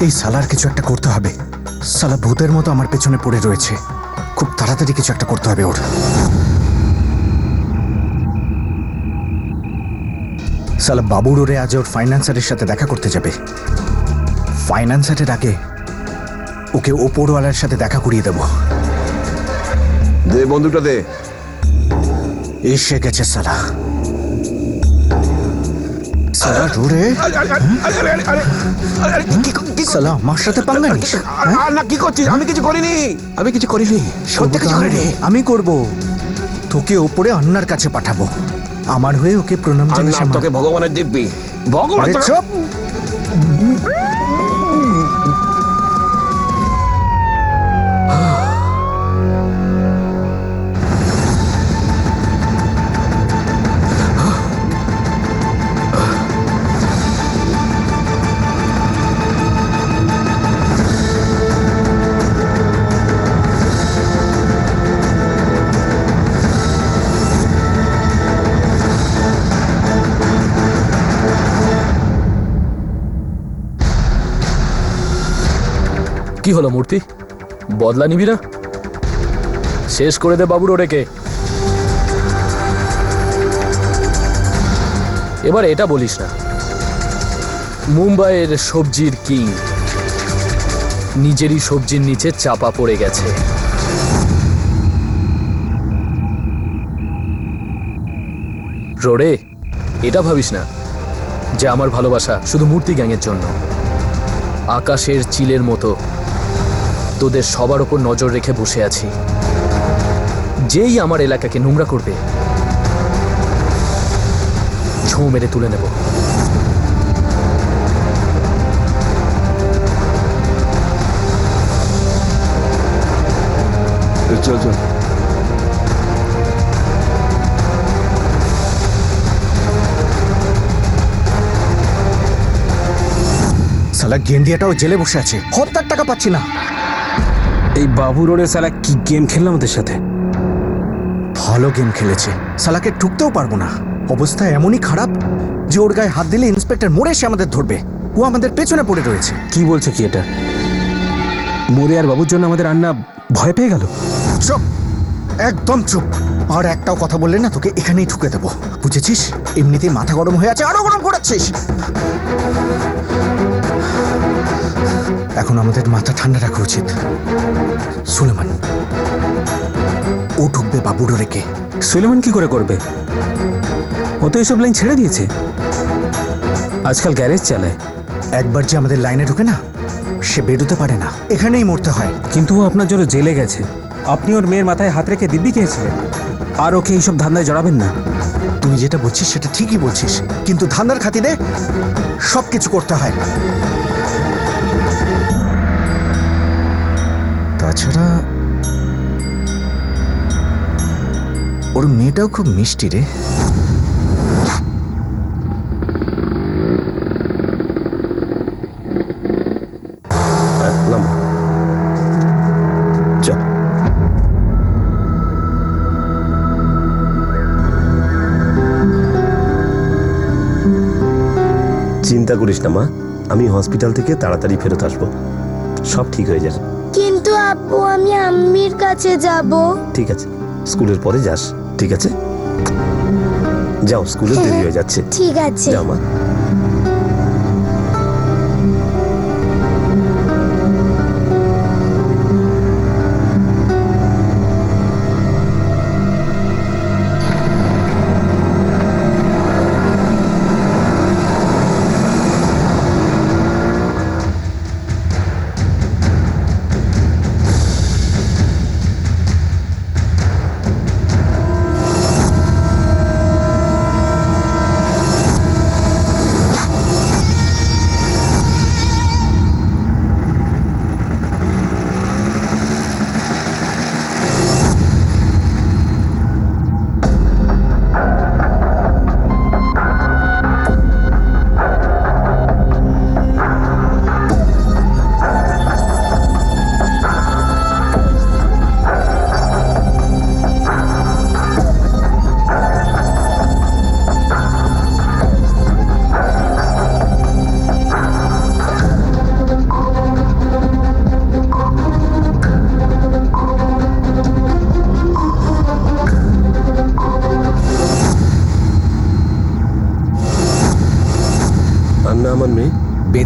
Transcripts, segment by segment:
এই সালার কিছু একটা করতে হবে। সালা ভূতের মতো আমার পেছনে পড়ে রয়েছে। খুব তাড়াতাড়ি কিছু একটা করতে হবে ওর। সালা বাবুর ওরে আজ ওর ফাইন্যান্সারের সাথে দেখা করতে যাবে। ফাইন্যান্সারের আগে ওকে ওপরওয়ালার সাথে দেখা করিয়ে দেব। দে বন্দুকটা দে। এসে গেছে সালা। সালা রোরে সালা আমার সাথে পাঙ্গা নিস? না কি করছিস? আমি কিছু করিনি, আমি কিছু করিনি, সত্যি কিছু করিনি। আমি করব। তোকে ওপরে আন্নার কাছে পাঠাবো। আমার হয়ে ওকে প্রণাম জানিস। তোকে ভগবানের দিব্যি। ভগবান চুপ। কি হলো মূর্তি, বদলা নিবি না? শেষ করে দে বাবুর ওরেকে। এবার এটা বলিস না, মুম্বাইয়ের সবজির কিং নিজেরই সবজির নিচে চাপা পড়ে গেছে। রোরে, এটা ভাবিস না যে আমার ভালোবাসা শুধু মূর্তি গ্যাংয়ের জন্য। আকাশের চিলের মতো তোদের সবার ওপর নজর রেখে বসে আছি। যেই আমার এলাকাকে নোংরা করবে, ছোঁ মেরে তুলে নেব। চল চল। সালা গেন্ডিয়াটাও জেলে বসে আছে, হত্যার টাকা পাচ্ছি না। এই বাবুর ওরে সালা কি গেম খেললাম ওদের সাথে। ভালো গেম খেলেছে। সালাকে ঠুকতেও পারবো না। অবস্থা এমনই খারাপ যে ওর গায়ে হাত দিলে ইন্সপেক্টর মরে এসে আমাদের ধরবে। ও আমাদের পেছনে পড়ে রয়েছে। কি বলছে কি এটা? মোরে আর বাবুর জন্য আমাদের আন্না ভয় পেয়ে গেল। চুপ, একদম চুপ। আর একটাও কথা বললে না তোকে এখানেই ঠুকে দেবো, বুঝেছিস? এমনিতেই মাথা গরম হয়ে আছে, আরো গরম করাচ্ছিস। এখন আমাদের মাথা ঠান্ডা রাখা উচিত। সুলেমান, ও ঢুকবে বাবুর রেখে। সুলেমান কি করে করবে? ও তো এসব লাইন ছেড়ে দিয়েছে, আজকাল গ্যারেজ চালায়। একবার যে আমাদের লাইনে ঢুকে না, সে বেরোতে পারে না, এখানেই মরতে হয়। কিন্তু ও আপনার জন্য জেলে গেছে। আপনি ওর মেয়ের মাথায় হাত রেখে দিব্যি খেয়েছিলেন। আর ওকে এইসব ধান্দায় জড়াবেন না। তুই যেটা বলছিস সেটা ঠিকই বলছিস, কিন্তু ধান্দার খাতিরে সবকিছু করতে হয়। তাছাড়া ওর মেয়েটাও খুব মিষ্টি রে। চিন্তা করিস না মা, আমি হসপিটাল থেকে তাড়াতাড়ি ফেরত আসবো, সব ঠিক হয়ে যাবে। কিন্তু আপু, আমি আম্মির কাছে যাব। ঠিক আছে, স্কুলের পরে যাস, ঠিক আছে? যাও, স্কুলে দেরি হয়ে যাচ্ছে। ঠিক আছে। যাও মা।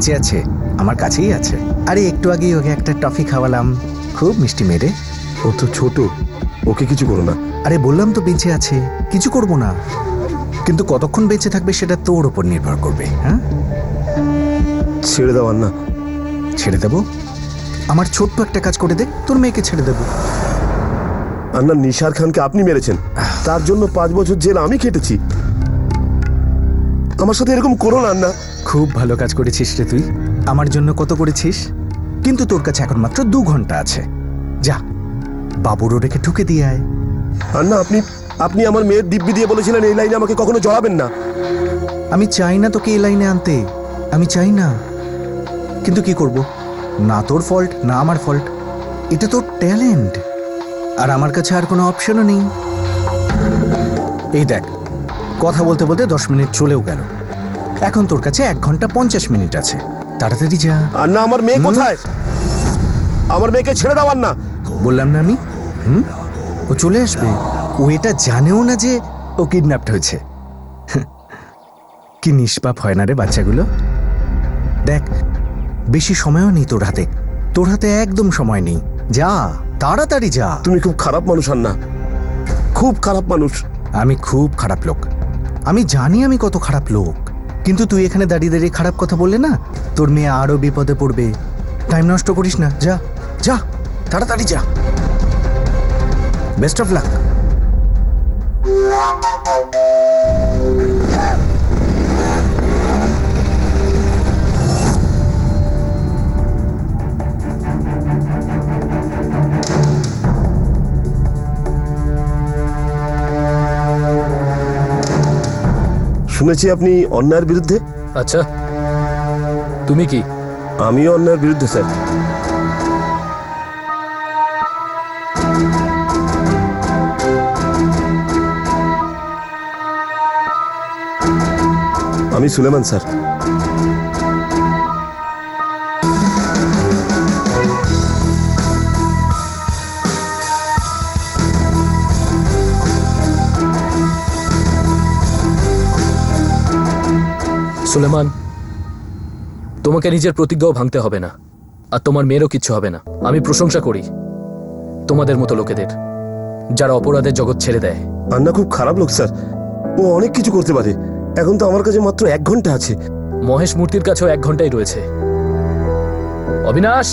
বেঁচে আছে, আমার কাছেই আছে। আরে একটু আগেই ওকে একটা টফি খাওয়ালাম, খুব মিষ্টি মেরে। ও তো ছোট, ওকে কিছু করো না। আরে বললাম তো বেঁচে আছে, কিছু করব না, কিন্তু কতক্ষণ বেঁচে থাকবে সেটা তোর উপর নির্ভর করবে। হ্যাঁ, ছেড়ে দাও আন্না। ছেড়ে দেবো? আমার ছোট্ট একটা কাজ করে দে, তোর মেয়েকে ছেড়ে দেবো। আন্না, নিশার খানকে আপনি মেরেছেন, তার জন্য 5 বছর জেল আমি কেটেছি। আমার সাথে এরকম করো না আন্না। খুব ভালো কাজ করেছিস রে তুই, আমার জন্য কত করেছিস। কিন্তু তোর কাছে এখন মাত্র 2 ঘন্টা আছে, যা বাবুর ওরেকে ঠুকে দিয়ে আয়। আন্না, আপনি আমার মেয়ের দিব্যি দিয়ে বলেছিলেন এই লাইনে আমাকে কখনো জড়াবেন না। আমি চাই না তোকে এই লাইনে আনতে, আমি চাই না, কিন্তু কি করব, না তোর ফল্ট না আমার ফল্ট, এটা তোর ট্যালেন্ট, আর আমার কাছে আর কোনো অপশনও নেই। এই দেখ, কথা বলতে বলতে 10 মিনিট চলেও গেল, এখন তোর কাছে 1 ঘন্টা 50 মিনিট আছে, তাড়াতাড়ি যা। আন্না, আমার মেয়ে কোথায়? আমার মেয়েকে ছেড়ে দাও আন্না। বললাম না আমি, ও চলে আসবে। ও এটা জানেও না যে ও কিডন্যাপড হয়েছে। কি নিষ্পাপ হয় না রে বাচ্চাগুলো। দেখ, বেশি সময়ও নেই তোর হাতে, তোর হাতে একদম সময় নেই, যা তাড়াতাড়ি যা। তুমি খুব খারাপ মানুষ আন্না, খুব খারাপ মানুষ। আমি খুব খারাপ লোক, আমি জানি আমি কত খারাপ লোক, কিন্তু তুই এখানে দাঁড়িয়ে দাঁড়িয়ে খারাপ কথা বললে না, তোর মেয়ে আরো বিপদে পড়বে। টাইম নষ্ট করিস না, যা যা তাড়াতাড়ি যা। Best of luck. শুনেছি আপনি অন্যায়ের বিরুদ্ধে। আচ্ছা, তুমি কি? আমিও অন্যায়ের বিরুদ্ধে স্যার। আমি সুলেমান স্যার। সুলেমান, তোমাকে নিজের প্রতিজ্ঞাও ভাঙতে হবে না, আর তোমার মেয়েরও কিচ্ছু হবে না। আমি প্রশংসা করি তোমাদের মতো লোকেদের, যারা অপরাধের জগৎ ছেড়ে দেয়। আন্না খুব খারাপ লোক স্যার, ও অনেক কিছু করতে পারে। এখন তো আমার কাছে মাত্র 1 ঘন্টা আছে। মহেশ মূর্তির কাছেও 1 ঘন্টাই রয়েছে। অবিনাশ,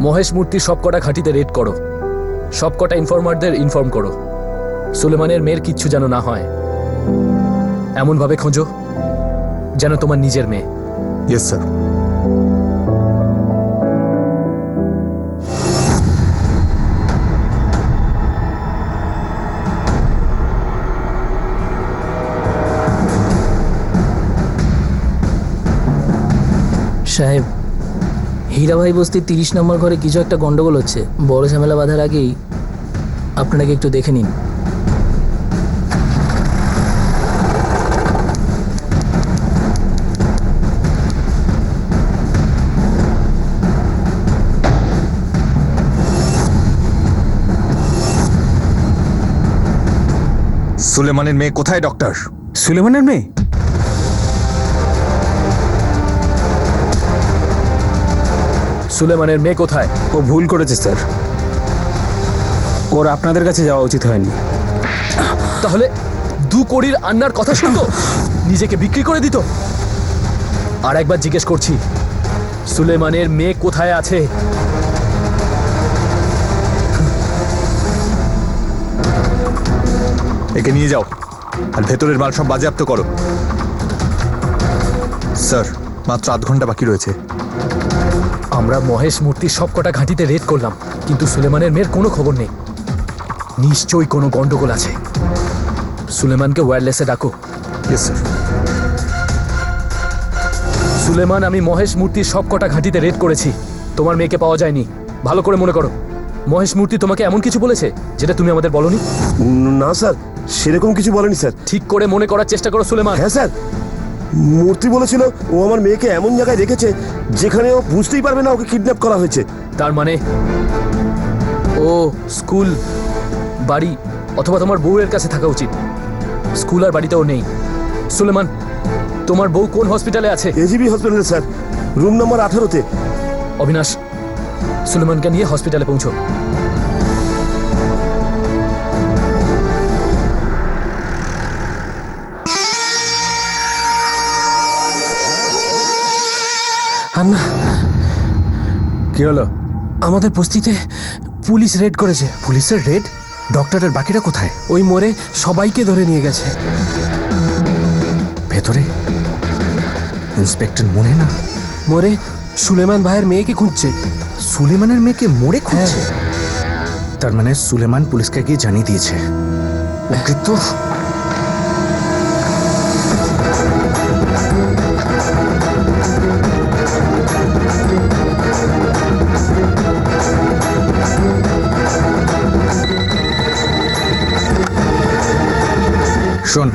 মহেশ মূর্তির সবকটা ঘাঁটিতে রেড করো, সবকটা ইনফরমারদের ইনফর্ম করো, সুলেমানের মেয়ের কিচ্ছু যেন না হয়। এমন ভাবে খোঁজো যেন তোমার নিজের মেয়ে। Yes sir. সাহেব, হীরাভাই বস্তির 30 নম্বর ঘরে কিছু একটা গন্ডগোল হচ্ছে। বড় ঝামেলা বাঁধার আগেই আপনাকে একটু দেখে নিন। সুলেমানের মেয়ে কোথায় ডক্টর? সুলেমানের মেয়ে? সুলেমানের মেয়ে কোথায়? ও ভুল করেছে স্যার, ওর আপনাদের কাছে যাওয়া উচিত হয়নি। তাহলে 2 কোটির আন্নার কথা শুনতো, নিজেকে বিক্রি করে দিত। আর একবার জিজ্ঞেস করছি, সুলেমানের মেয়ে কোথায় আছে? একে নিয়ে যাও আর ভেতরের মাল সব বাজেয়াপ্ত করো। স্যার, মাত্র 8 ঘন্টা বাকি রয়েছে। আমরা মহেশ মূর্তির সবকটা ঘাঁটিতে রেড করলাম, কিন্তু সুলেমানের মেয়ের কোনো খবর নেই। নিশ্চয়ই কোনো গন্ডগোল আছে। সুলেমানকে ওয়্যারলেসে ডাকো। Yes sir. সুলেমান, আমি মহেশ মূর্তির সবকটা ঘাঁটিতে রেড করেছি, তোমার মেয়েকে পাওয়া যায়নি। ভালো করে মনে করো, মহেশ মূর্তি তোমাকে এমন কিছু বলেছে যেটা তুমি আমাদের বলনি? না স্যার, সেরকম কিছু বলেনি স্যার। ঠিক করে মনে করার চেষ্টা করো সুলেমান। হ্যাঁ স্যার, মূর্তি বলেছিল ও আমার মেয়েকে এমন জায়গায় রেখেছে যেখানে ও বুঝতেই পারবে না ওকে কিডন্যাপ করা হয়েছে। তার মানে ও স্কুল, বাড়ি অথবা তোমার বউয়ের কাছে থাকা উচিত। স্কুল আর বাড়িতেও নেই। সুলেমান, তোমার বউ কোন হসপিটালে আছে? এজিবি হসপিটালে স্যার, রুম নাম্বার 18-তে। অবিনাশ, সুলেমানকে নিয়ে হসপিটালে পৌঁছো। আন্না, কি হলো? আমাদের বস্তিতে পুলিশ রেড করেছে। পুলিশের রেড? ডক্টরের বাকিরা কোথায়? ওই মোড়ে সবাইকে ধরে নিয়ে গেছে। ভেতরে ইন্সপেক্টর মনে না? মোড়ে সুলেমান ভাইয়ের মেয়েকে খুঁজছে। সুলেমানের মেয়েকে মোড়ে খুঁজছে? তার মানে সুলেমান পুলিশকে গিয়ে জানিয়ে দিয়েছে। ওকে তো শোন,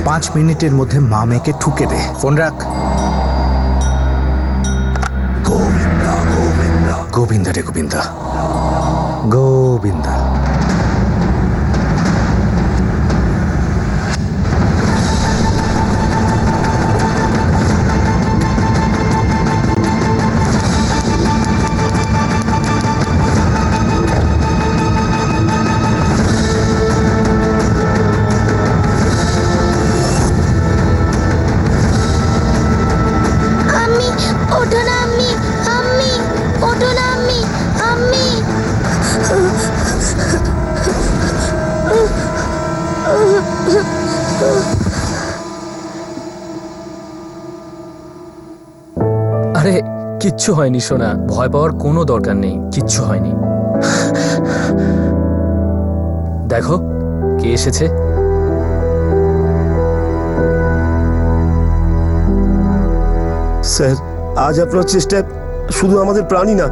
5 মিনিটের মধ্যে মা মেয়েকে ঠুকে দে। ফোন রাখ। গোবিন্দা রে গোবিন্দা, গোবিন্দা। আমি ওঠো না, আমি ওঠো না, আমি আরে কিচ্ছু হয়নি সোনা, ভয় পাওয়ার কোনো দরকার নেই, কিচ্ছু হয়নি। দেখো কে এসেছে। স্যার, আজ আপনার চেষ্টায় শুধু আমাদের প্রাণী না,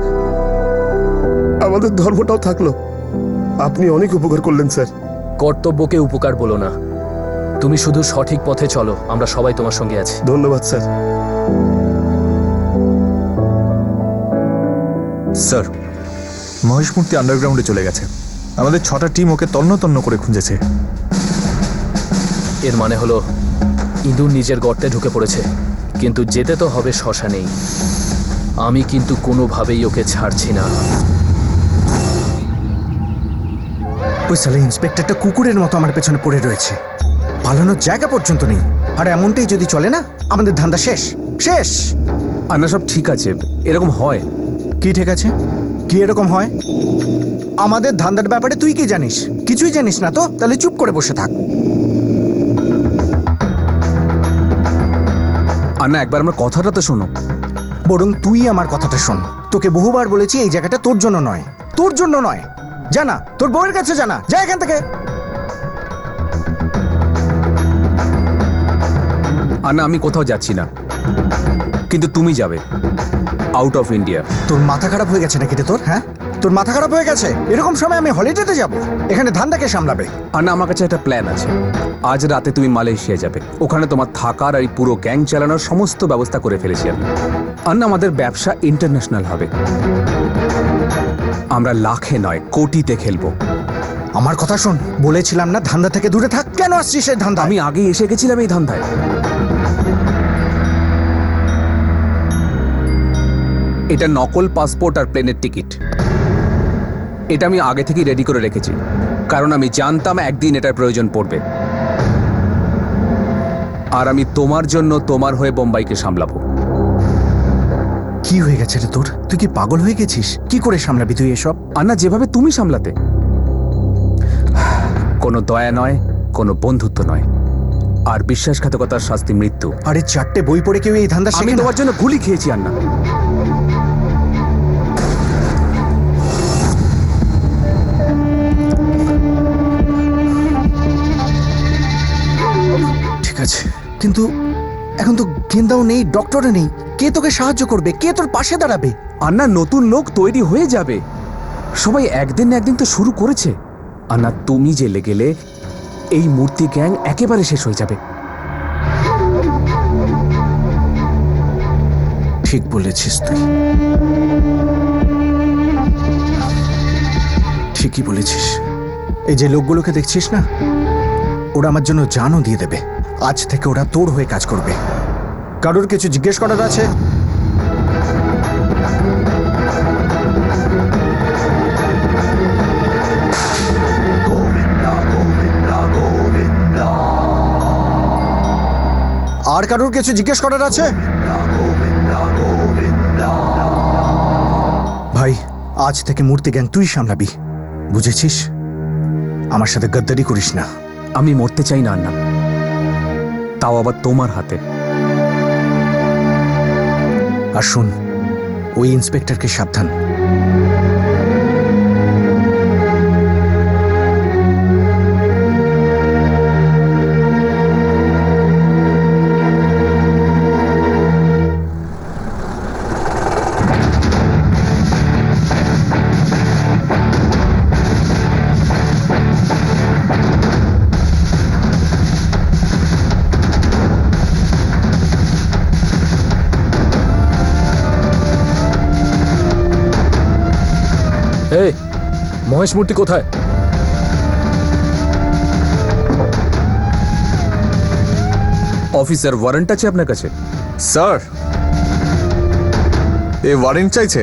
আমাদের ধর্মটাও থাকলো। আপনি অনেক উপকার করলেন স্যার। কর্তব্যকে উপকার বলো না, তুমি শুধু সঠিক পথে চলো, আমরা সবাই তোমার সঙ্গে আছি। ধন্যবাদ স্যার। স্যার, মহেশমূর্তি আন্ডারগ্রাউন্ডে চলে গেছে। আমাদের 6টা টিম ওকে তন্ন তন্ন করে খুঁজেছে। এর মানে হলো ইঁদুর নিজের গর্তে ঢুকে পড়েছে, কিন্তু যেতে তো হবে শ্মশানেই। আমি কিন্তু কোনোভাবেই ওকে ছাড়ছি না। ওই সালে ইন্সপেক্টরটা কুকুরের মতো আমার পেছনে পড়ে রয়েছে, পালানোর জায়গা পর্যন্ত নেই। আর এমনটাই যদি চলে না, আমাদের ধান্দা শেষ শেষ। আন্না, সব ঠিক আছে, এরকম হয়। কি ঠিক আছে? কি এরকম হয়? আমাদের ধান্দার ব্যাপারে তুই কি জানিস? কিছুই জানিস না তো? তাহলে চুপ করে বসে থাক। আন্না, একবার আমার কথাটা তো শোনো। বরং তুই আমার কথাটা শোন। তোকে বহুবার বলেছি এই জায়গাটা তোর জন্য নয়, তোর জন্য নয়। জানা, তোর বউয়ের কাছে জানা, যা এখান থেকে। আন্না, আমি কোথাও যাচ্ছি না, কিন্তু তুমি যাবে আউট অফ ইন্ডিয়া। তোর মাথা খারাপ হয়ে গেছে নাকি রে তোর? হ্যাঁ, তোর মাথা খারাপ হয়ে গেছে? এরকম সময় আমি হলিডেতে যাব? এখানে ধান্দাকে সামলাবে? আন্না, আমার কাছে একটা প্ল্যান আছে। আজ রাতে তুমি মালয়েশিয়া যাবে, ওখানে তোমার থাকার আর এই পুরো গ্যাং চালানোর সমস্ত ব্যবস্থা করে ফেলেছি আমি। আন্না, আমাদের ব্যবসা ইন্টারন্যাশনাল হবে, আমরা লাখে নয় কোটিতে খেলবো। আমার কথা শোন, বলেছিলাম না ধান্দা থেকে দূরে থাক। কেন আসছিস এই ধান্দা? আমি আগেই এসে গেছিলাম এই ধান্দায়। এটা নকল পাসপোর্ট আর প্লেনের টিকিট। এটা আমি আগে থেকেই রেডি করে রেখেছি, কারণ আমি জানতাম একদিন এটার প্রয়োজন পড়বে। আর আমি তোমার জন্য তোমার হয়ে বোম্বাইকে সামলাবো। কি হয়ে গেছে রে তোর? তুই কি পাগল হয়ে গেছিস? কি করে সামলাবি তুই এসব? আন্না, যেভাবে তুমি সামলাতে, কোনো দয়া নয়, কোনো বন্ধুত্ব নয়, আর বিশ্বাসঘাতকতার শাস্তি মৃত্যু। আরে 4টে বই পড়ে কেউ এই ধান্দা আমি শেখে না? তোমার জন্য গুলি খেয়েছি আন্না। ঠিক আছে, কিন্তু এখন তো গেন্দাও নেই, ডক্টরও নেই। কে তোকে সাহায্য করবে? কে তোর পাশে দাঁড়াবে? আন্না, নতুন লোক তৈরি হয়ে যাবে, সবাই একদিন না একদিন তো শুরু করেছে। আন্না, তুমি জেলে গেলে এই মূর্তি গ্যাং একেবারে শেষ হয়ে যাবে। ঠিক বলেছিস তুই, ঠিকই বলেছিস। এই যে লোকগুলোকে দেখছিস না, ওরা আমার জন্য জানও দিয়ে দেবে। আজ থেকে ওরা তোর হয়ে কাজ করবে। কারোর কিছু জিজ্ঞেস করার আছে? আর কারোর কিছু জিজ্ঞেস করার আছে? ভাই, আজ থেকে মূর্তি গ্যাং তুই সামলাবি, বুঝেছিস? আমার সাথে গদ্দারি করিস না। আমি মরতে চাই না আন্না, তাও আবার তোমার হাতে। আর শোন, ওই ইন্সপেক্টরকে সাবধান। এই মহেশ মূর্তি কোথায়? অফিসার, ওয়ারেন্ট আছে আপনার কাছে? স্যার, এ ওয়ারেন্ট চাইছে?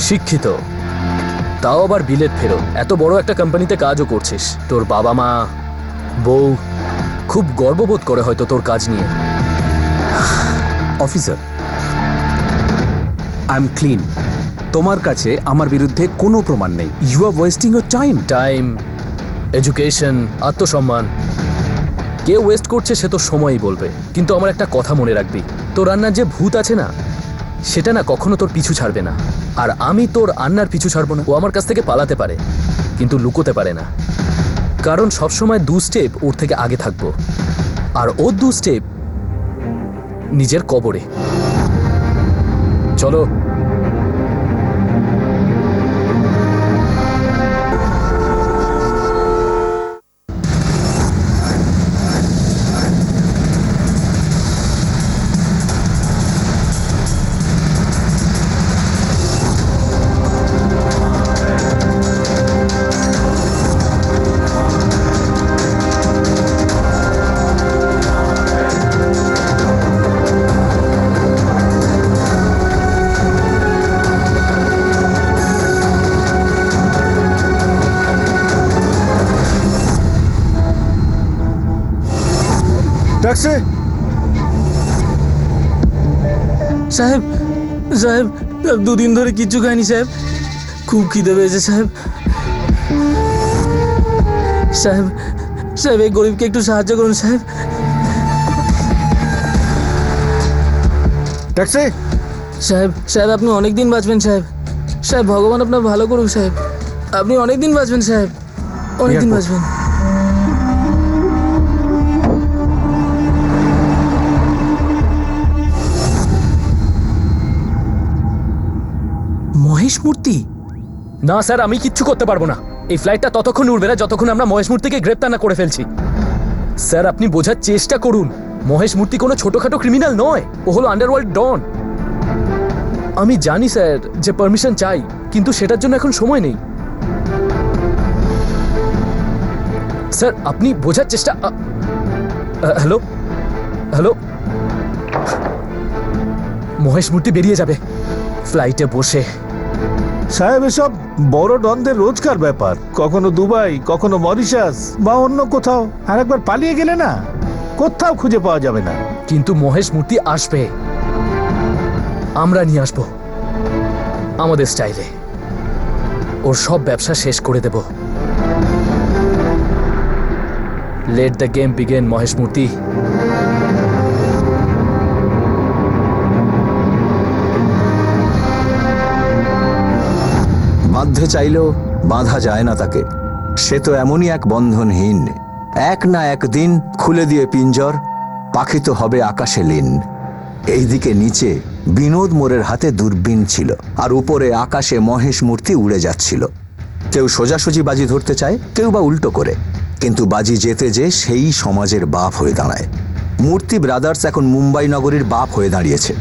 শিক্ষিত, তাও আবার বিলেত ফেরত। এত বড় একটা কোম্পানিতে কাজও করছিস। তোর বাবা মা, বউ খুব গর্ববোধ করে হয়তো তোর কাজ নিয়ে। Officer, I am clean. তোমার কাছে আমার বিরুদ্ধে কোনো প্রমাণ নেই। You are wasting your time. Time, education, আত্মসম্মান কে ওয়েস্ট করছে সে তো সময়ই বলবে। কিন্তু আমার একটা কথা মনে রাখবি, তোর রান্নার যে ভূত আছে না, সেটা না কখনো তোর পিছু ছাড়বে না। আর আমি তোর আন্নার পিছু ছাড়বো না। ও আমার কাছ থেকে পালাতে পারে কিন্তু লুকোতে পারে না, কারণ সবসময় 2 স্টেপ ওর থেকে আগে থাকবো। আর ও 2 স্টেপ নিজের কবরে। চলো। ট্যাক্সি! সাহেব, সাহেব, 2 দিন ধরে কিচ্ছু খাইনি সাহেব। খুব খিদে পেয়েছে সাহেব। সাহেব, সাহেব, এই গরিবকে একটু সাহায্য করুন সাহেব। ট্যাক্সি! সাহেব, সাহেব, আপনি অনেক দিন বাঁচবেন সাহেব। সাহেব, ভগবান আপনার ভালো করুক সাহেব। আপনি অনেক দিন বাঁচবেন সাহেব, অনেক দিন বাঁচবেন। মহেশ মূর্তি? না স্যার, আমি কিচ্ছু করতে পারবো না। এই ফ্লাইটটা ততক্ষণ উড়বে না যতক্ষণ আমরা মহেশ মূর্তিকে গ্রেপ্তার না করে ফেলছি। স্যার, আপনি বোঝার চেষ্টা করুন। মহেশ মূর্তি কোনো ছোটখাটো ক্রিমিনাল নয়, ও হলো আন্ডারওয়ার্ল্ড ডন। আমি জানি স্যার যে পারমিশন চাই, কিন্তু সেটার জন্য এখন সময় নেই। স্যার, আপনি বোঝার চেষ্টা। হ্যালো, হ্যালো, মহেশ মূর্তি বেরিয়ে যাবে ফ্লাইটে বসে। সাহেব, এসব বড় ডনদের রোজকার ব্যাপার। কখনো দুবাই, কখনো মরিশাস বা অন্য কোথাও। আর একবার পালিয়ে গেলে না, কোথাও খুঁজে পাওয়া যাবে না। কিন্তু মহেশ মূর্তি আসবে, আমরা নিয়ে আসবো আমাদের স্টাইলে। ওর সব ব্যবসা শেষ করে দেব। Let the game begin Mahesh Murthy. বাঁধতে চাইলেও বাঁধা যায় না তাকে। সে তো এমনই এক বন্ধনহীন, এক না একদিন খুলে দিয়ে পিঞ্জর, পাখি তো হবে আকাশে লীন। এইদিকে নিচে বিনোদ মোরের হাতে দূরবীন ছিল, আর উপরে আকাশে মহেশ মূর্তি উড়ে যাচ্ছিল। কেউ সোজাসুজি বাজি ধরতে চায়, কেউ বা উল্টো করে, কিন্তু বাজি যেতে যে সেই সমাজের বাপ হয়ে দাঁড়ায়। মূর্তি ব্রাদার্স এখন মুম্বাই নগরীর বাপ হয়ে দাঁড়িয়েছে।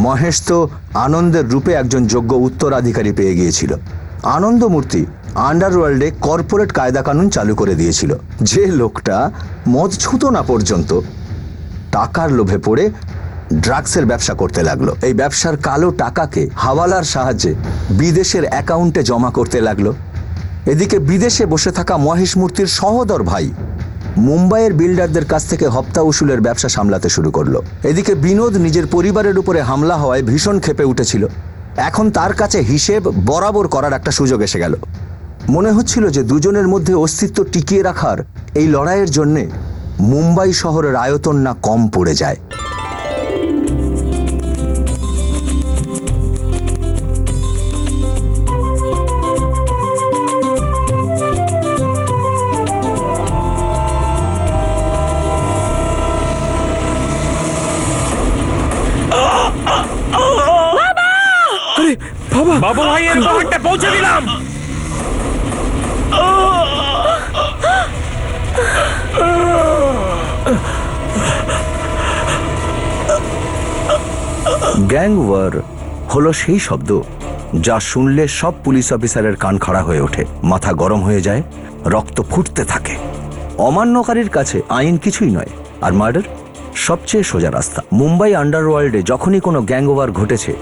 মহেশ তো আনন্দের রূপে একজন যোগ্য উত্তরাধিকারী পেয়ে গিয়েছিল। আনন্দমূর্তি আন্ডারওয়ার্ল্ডে কর্পোরেট কায়দা কানুন চালু করে দিয়েছিল। যে লোকটা মদ ছুতো না পর্যন্ত টাকার লোভে পড়ে ড্রাগসের ব্যবসা করতে লাগলো। এই ব্যবসার কালো টাকাকে হাওয়ালার সাহায্যে বিদেশের অ্যাকাউন্টে জমা করতে লাগলো। এদিকে বিদেশে বসে থাকা মহেশ মূর্তির সহোদর ভাই মুম্বাইয়ের বিল্ডারদের কাছ থেকে হপ্তা উসুলের ব্যবসা সামলাতে শুরু করলো। এদিকে বিনোদ নিজের পরিবারের উপরে হামলা হওয়ায় ভীষণ ক্ষেপে উঠেছিল। এখন তার কাছে হিসেব বরাবর করার একটা সুযোগ এসে গেল। মনে হচ্ছিল যে দুজনের মধ্যে অস্তিত্ব টিকিয়ে রাখার এই লড়াইয়ের জন্যে মুম্বাই শহরের আয়তন না কম পড়ে যায়। বাবু ভাইয়ের খবরটা পৌঁছে দিলাম। গ্যাং ওয়ার হলো সেই শব্দ যা শুনলে সব পুলিশ অফিসারের কান খাড়া হয়ে ওঠে, মাথা গরম হয়ে যায়, রক্ত ফুটতে থাকে। অমান্যকারীর কাছে আইন কিছুই নয়, আর মার্ডার সবচেয়ে সোজা রাস্তা। মুম্বাই আন্ডারওয়ার্ল্ডে যখনই কোনো গ্যাং ওয়ার ঘটেছে,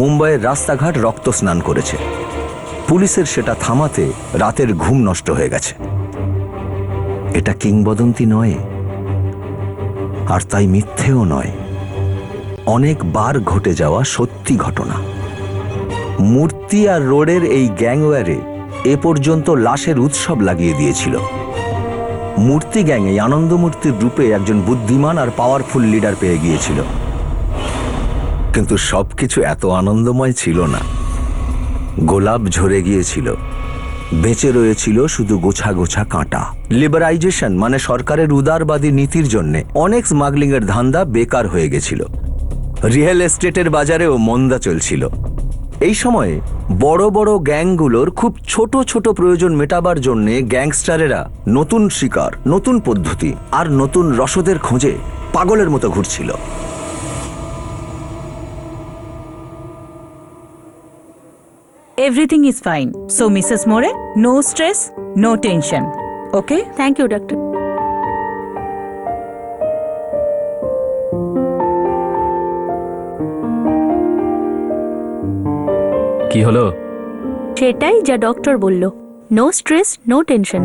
মুম্বাইয়ের রাস্তাঘাট রক্ত স্নান করেছে। পুলিশের সেটা থামাতে রাতের ঘুম নষ্ট হয়ে গেছে। এটা কিংবদন্তি নয়, আর তাই মিথ্যেও নয়, অনেকবার ঘটে যাওয়া সত্যি ঘটনা। মূর্তি আর রোডের এই গ্যাংওয়ারে এ পর্যন্ত লাশের উৎসব লাগিয়ে দিয়েছিল। মূর্তি গ্যাং এই আনন্দমূর্তির রূপে একজন বুদ্ধিমান আর পাওয়ারফুল লিডার পেয়ে গিয়েছিল, কিন্তু সবকিছু এত আনন্দময় ছিল না। গোলাপ ঝরে গিয়েছিল, বেঁচে রয়েছিল শুধু গোছা গোছা কাঁটা। লিবারাইজেশন মানে সরকারের উদারবাদী নীতির জন্য অনেক স্মাগলিং এর ধান্দা বেকার হয়ে গেছিল। রিয়েল এস্টেটের বাজারেও মন্দা চলছিল। এই সময়ে বড় বড় গ্যাংগুলোর খুব ছোট ছোট প্রয়োজন মেটাবার জন্য গ্যাংস্টারেরা নতুন শিকার, নতুন পদ্ধতি আর নতুন রসদের খোঁজে পাগলের মতো ঘুরছিল। Everything is fine. So, Mrs. More, no stress, no tension. Okay? Thank you doctor. কি হলো? সেটাই যা ডক্টর বলল, নো স্ট্রেস নো টেনশন।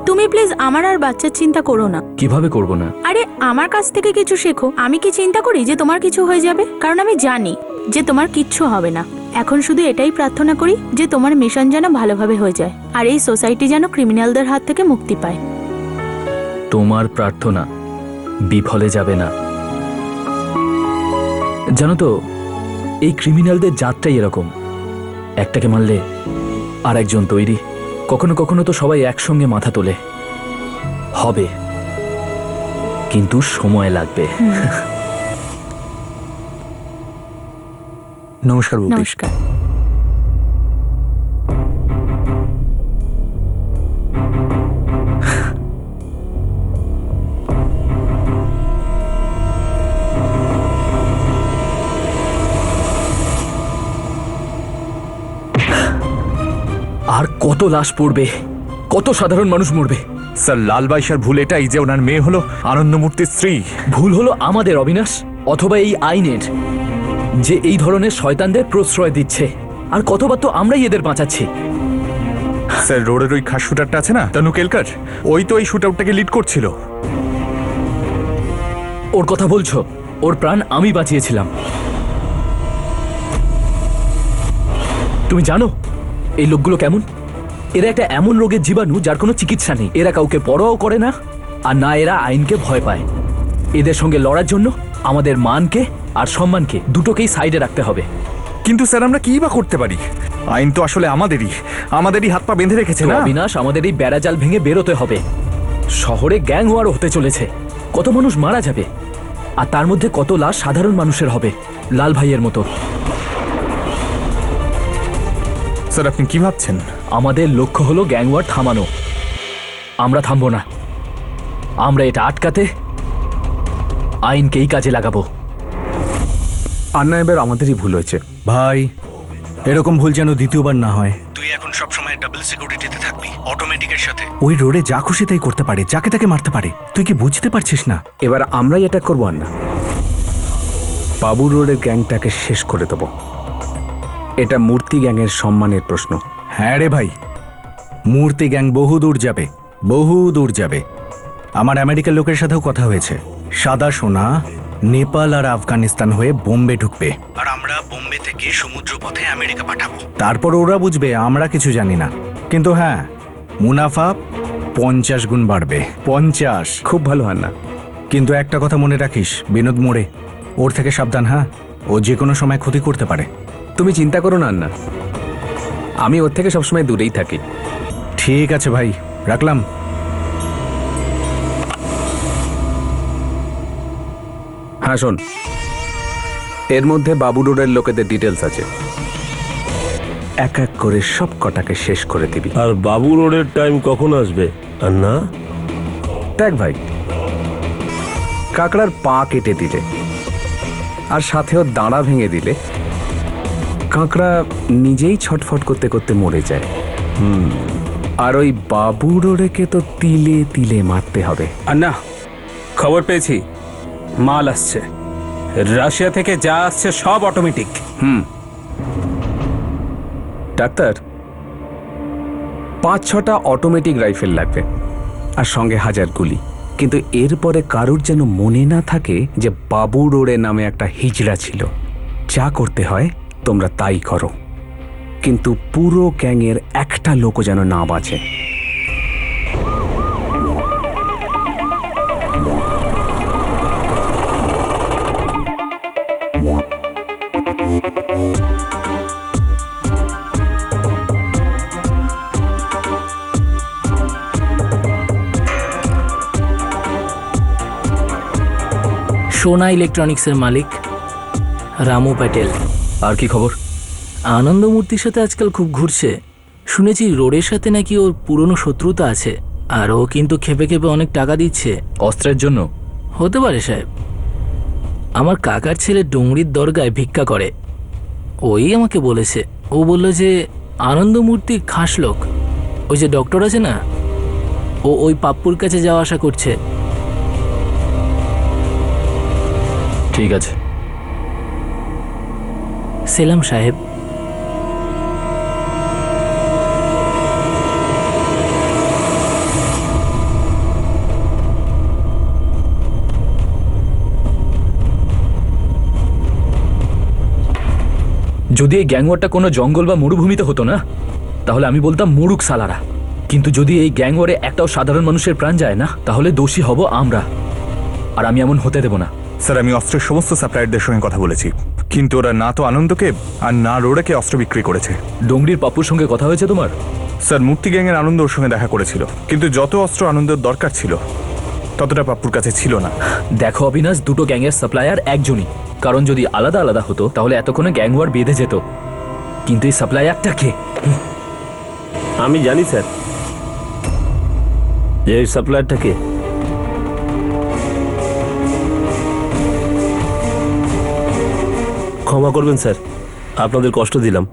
তুমি প্লিজ আমার আর বাচ্চার চিন্তা করো না। কিভাবে করব না? আরে আমার কাছ থেকে কিছু শেখো। আমি কি চিন্তা করি যে তোমার কিছু হয়ে যাবে? কারণ আমি জানি যে তোমার কিচ্ছু হবে না। এখন শুধু এটাই প্রার্থনা করি যে তোমার মিশন যেন ভালোভাবে হয়ে যায়, আর এই সোসাইটি যেন ক্রিমিনালদের হাত থেকে মুক্তি পায়। তোমার প্রার্থনা বিফলে যাবে না। জানো তো, এই ক্রিমিনালদের জাতটাই এরকম, একটাকে মারলে আর একজন তৈরি। কখনো কখনো তো সবাই একসঙ্গে মাথা তোলে। হবে, কিন্তু সময় লাগবে। নমস্কার বৌদি। নমস্কার। আর কত লাশ পড়বে, কত সাধারণ মানুষ মরবে? স্যার, লাল বাইশার ভুল এটাই যে ওনার মেয়ে হলো আনন্দমূর্তির স্ত্রী। ভুল হলো আমাদের অবিনাশ, অথবা এই আইনের, যে এই ধরনের শয়তানদের প্রশ্রয় দিচ্ছে। আর কতবার তো আমরাই এদের বাঁচাচ্ছি। স্যার, রোডের ওই খাস শুটারটা আছে না, তনু কেলকার, ওই তো এই শুটআউটটাকে লিড করছিল। ওর কথা বলছো? ওর প্রাণ আমি বাঁচিয়েছিলাম। তুমি জানো এই লোকগুলো কেমন? এরা একটা এমন রোগের জীবাণু যার কোনো চিকিৎসা নেই। এরা কাউকে পরোয়াও করে না, আর না এরা আইনকে ভয় পায়। এদের সঙ্গে লড়ার জন্য আমাদের মানকে আর সম্মানকে দুটোকেই সাইডে রাখতে হবে। কিন্তু স্যার, আমরা কি বা করতে পারি? আইন তো আসলে আমাদেরই হাত পা বেঁধে রেখেছে না। অবিনাশ, আমাদের এই বেড়াজাল ভেঙে বেরোতে হবে। শহরে গ্যাং ওয়ার হতে চলেছে, কত মানুষ মারা যাবে, আর তার মধ্যে কত লাশ সাধারণ মানুষের হবে, লাল ভাইয়ের মতো। স্যার, আপনি কি ভাবছেন? আমাদের লক্ষ্য হলো গ্যাং ওয়ার থামানো। আমরা থামবো না, আমরা এটা আটকাতে আইনকেই কাজে লাগাবো। আন্না এবার আমাদেরই ভুল হয়েছে। ভাই এরকম ভুল যেন দ্বিতীয়বার না হয়। তুই এখন সব সময় ডাবল সিকিউরিটিতে থাকবি, অটোমেটিকের সাথে। ওই রোডে যা খুশি তাই করতে পারে, যাকে তাকে মারতে পারে। তুই কি বুঝতে পারছিস না? এবার আমরাই অ্যাটাক করবো আন্না। বাবু রোডের গ্যাংটাকে শেষ করে দেবো। এটা মূর্তি গ্যাংয়ের সম্মানের প্রশ্ন। হ্যাঁ রে ভাই, মূর্তি গ্যাং বহু দূর যাবে, বহু দূর যাবে। আমার আমেরিকার লোকের সাথেও কথা হয়েছে। সাদা সোনা নেপাল আর আফগানিস্তান হয়ে বোম্বে ঢুকবে, আর আমরা বোম্বে থেকে সমুদ্র পথে আমেরিকা পাঠাবো। তারপর ওরা বুঝবে আমরা কিছু জানি না। কিন্তু হ্যাঁ, মুনাফা 50 গুণ বাড়বে। 50। খুব ভালো আন্না। কিন্তু একটা কথা মনে রাখিস, বিনোদ মোড়ে, ওর থেকে সাবধান। হ্যাঁ, ও যে কোনো সময় ক্ষতি করতে পারে। তুমি চিন্তা করো না আন্না, আমি ওর থেকে সবসময় দূরেই থাকি। ঠিক আছে ভাই, রাখলাম। হ্যাঁ শোন, এর মধ্যে বাবু রোডের লোকেদের ডিটেলস আছে। এক এক করে সব কটাকে শেষ করে দিবি। আর বাবু রোডের টাইম কখন আসবে আন্না? দেখ ভাই, কাকড়ার পা কেটে দিলে আর সাথেও দাঁড়া ভেঙে দিলে কাঁকড়া নিজেই ছটফট করতে করতে মরে যায়। আর ওই বাবু রোডেকে তো তিলে তিলে মারতে হবে। আন্না, খবর পেয়েছি, মাল আসছে রাশিয়া থেকে, যা আসছে সব অটোমেটিক। ডাক্তার, 5-6টা অটোমেটিক রাইফেল লাগবে আর সঙ্গে 1000 গুলি। কিন্তু এরপরে কারুর যেন মনে না থাকে যে বাবু রোডে নামে একটা হিজড়া ছিল। যা করতে হয় তোমরা তাই করো, কিন্তু পুরো গ্যাংয়ের একটা লোকও যেন না বাঁচে। সোনা ইলেকট্রনিক্সের মালিক রামু প্যাটেল। আর কি খবর? আনন্দ মূর্তির সাথে আজকাল খুব ঘুরছে। শুনেছি রোডের সাথে নাকি ওর পুরনো শত্রুতা আছে, আর ও কিন্তু খেপে খেপে অনেক টাকা দিচ্ছে। অস্ত্রের জন্য? হতে পারে সাহেব। আমার কাকার ছেলে ডুংরির দরগায় ভিক্ষা করে, ওই আমাকে বলেছে। ও বলল যে আনন্দ মূর্তি খাস লোক। ওই যে ডক্টর আছে না, ও ওই পাপ্পুর কাছে যাওয়া আসা করছে। ঠিক আছে। সেলাম সাহেব। যদি এই গ্যাংওয়ারটা কোনো জঙ্গল বা মরুভূমিতে হতো না, তাহলে আমি বলতাম মুরুক সালারা। কিন্তু যদি এই গ্যাংওয়ারে একটাও সাধারণ মানুষের প্রাণ যায় না, তাহলে দোষী হব আমরা, আর আমি এমন হতে দেব না। স্যার, আমি অস্ত্রের সমস্ত সাপ্লায়ারদের সঙ্গে কথা বলেছি, কিন্তু ওরা না তো আনন্দকে আর না রোডেকে অস্ত্র বিক্রি করেছে। ডোংরির পাপ্পুর সঙ্গে কথা হয়েছে তোমার? স্যার, মূর্তি গ্যাংয়ের আনন্দ ওর সঙ্গে দেখা করেছিল, কিন্তু যত অস্ত্র আনন্দের দরকার ছিল ততটা পাপ্পুর কাছে ছিল না। দেখো অবিনাশ, দুটো গ্যাংয়ের সাপ্লায়ার একজনই। কারণ যদি আলাদা আলাদা হতো তাহলে এতক্ষণে গ্যাংওয়ার বেঁধে যেত। কিন্তু এই সাপ্লায়ারটা কে? আমি জানি স্যার যে এই সাপ্লায়ারটা কে। ক্ষমা করবেন স্যার, আপনাদের কষ্ট দিলাম।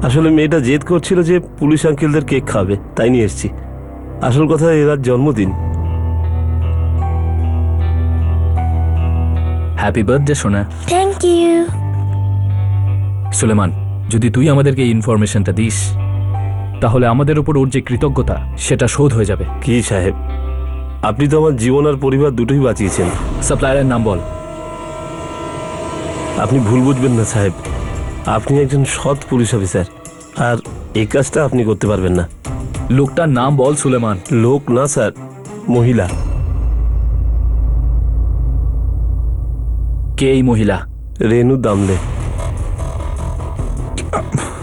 আসলে মেয়েটা জেদ করছিল যে পুলিশ আঙ্কেলদের কেক খাবে, তাই নিয়ে এসেছি। আসল কথা, এর জন্মদিন। হ্যাপি বার্থডে সোনা। Thank you. সুলেমান, যদি তুই আমাদেরকে এই ইনফরমেশনটা দিস, তাহলে আমাদের উপর ওর যে কৃতজ্ঞতা সেটা শোধ হয়ে যাবে। কি সাহেব, আপনি তো আমার জীবন আর পরিবার দুটোই বাঁচিয়েছেন। সাপ্লায়ারের নাম বল। আপনি ভুল বুঝবেন না সাহেব, আপনি একজন সৎ পুলিশ অফিসার, আর এই কাজটা আপনি করতে পারবেন না। লোকটার নাম বল সুলেমান। লোক না স্যার, মহিলা। কে এই মহিলা? রেনু দামলে।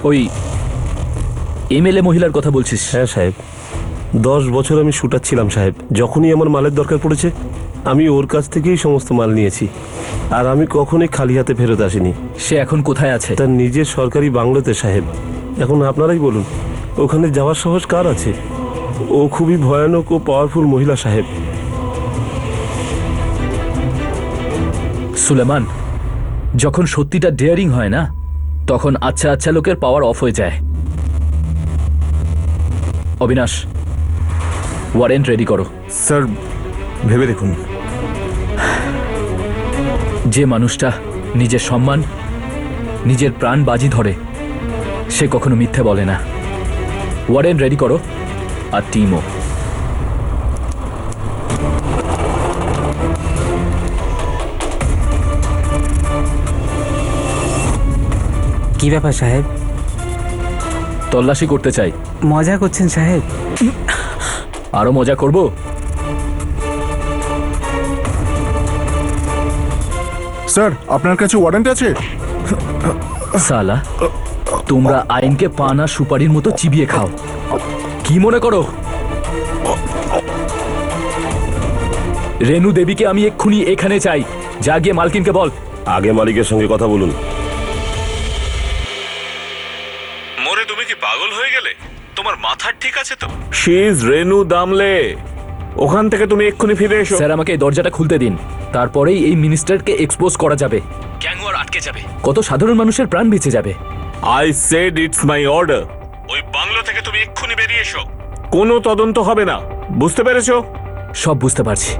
ওই এমএলএ মহিলার কথা বলছিস? হ্যাঁ সাহেব, 10 বছর আমি শুটার ছিলাম সাহেব। যখনই আমার মালের দরকার পড়েছে আমি ওর কাছ থেকেই সমস্ত মাল নিয়েছি, আর আমি কখনোই খালি হাতে ফেরত আসিনি। সে এখন কোথায় আছে? তার নিজের সরকারি বাংলোতে সাহেব। এখন আপনারাই বলুন, ওখানে যাওয়ার সাহস কার আছে? ও খুবই ভয়ানক ও পাওয়ারফুল মহিলা সাহেব। সুলেমান, যখন সত্যিটা ডেয়ারিং হয় না, তখন আচ্ছা আচ্ছা লোকের পাওয়ার অফ হয়ে যায়। অবিনাশ, ওয়ারেন্ট রেডি করো। স্যার ভেবে দেখুন। যে মানুষটা নিজের সম্মান, নিজের প্রাণ বাজি ধরে, সে কখনো মিথ্যে বলে না। ওয়ারেন্ট রেডি করো, আর টিমও। কি ব্যাপার সাহেব? তল্লাশি করতে চাই। মজা করছেন সাহেব? আরো মজা করব? স্যার আপনার কাছে ওয়ারেন্ট আছে? সালা, তোমরা আইনকে পানা সুপারির মতো চিবিয়ে খাও। কি মনে করো? রেনু দেবীকে আমি এক্ষুনি এখানে চাই। যা গিয়ে মালকিনকে বল। আগে মালিকের সঙ্গে কথা বলুন। মোরে, তুমি কি পাগল হয়ে গেলে? তোমার মাথা ঠিক আছে তো? শি ইজ রেনু দামলে। ওখান থেকে তুমি এক্ষুনি ফিরে এসো। স্যার, আমাকে এই দরজাটা খুলতে দিন, তারপরেই এই মিনিস্টারকে এক্সপোজ করা যাবে। গ্যাংওয়ার আটকে যাবে, কত সাধারণ মানুষের প্রাণ বেঁচে যাবে। I said it's my order. ওই বাংলো থেকে তুমি এক্ষুনি বেরিয়ে এসো। কোনো তদন্ত হবে না, বুঝতে পেরেছো? সব বুঝতে পারছি।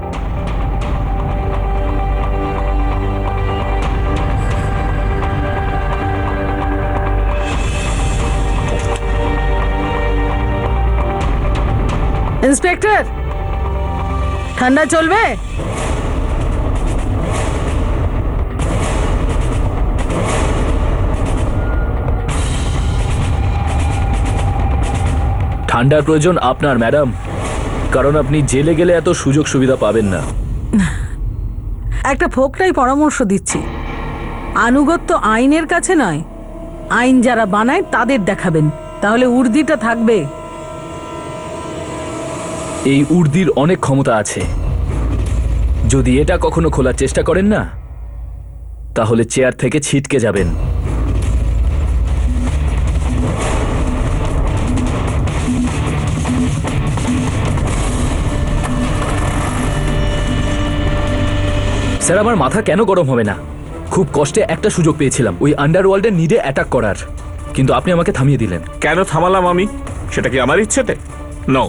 ইন্সপেক্টর, ঠান্ডা চলবে? ঠান্ডার প্রয়োজন আপনার, ম্যাডাম, কারণ আপনি জেলে গেলে এত সুযোগ সুবিধা পাবেন না। একটা ফোকটাই পরামর্শ দিচ্ছি, আনুগত্য আইনের কাছে নয়, আইন যারা বানায় তাদের দেখাবেন, তাহলে উর্দিটা থাকবে। এই উর্দির অনেক ক্ষমতা আছে। যদি এটা কখনো খোলার চেষ্টা করেন না, তাহলে চেয়ার থেকে ছিটকে যাবেন। স্যার, আমার মাথা কেন গরম হবে না? খুব কষ্টে একটা সুযোগ পেয়েছিলাম ওই আন্ডারওয়ার্ল্ডের নিডে অ্যাটাক করার, কিন্তু আপনি আমাকে থামিয়ে দিলেন। কেন থামালাম আমি? সেটা কি আমার ইচ্ছেতে? নো।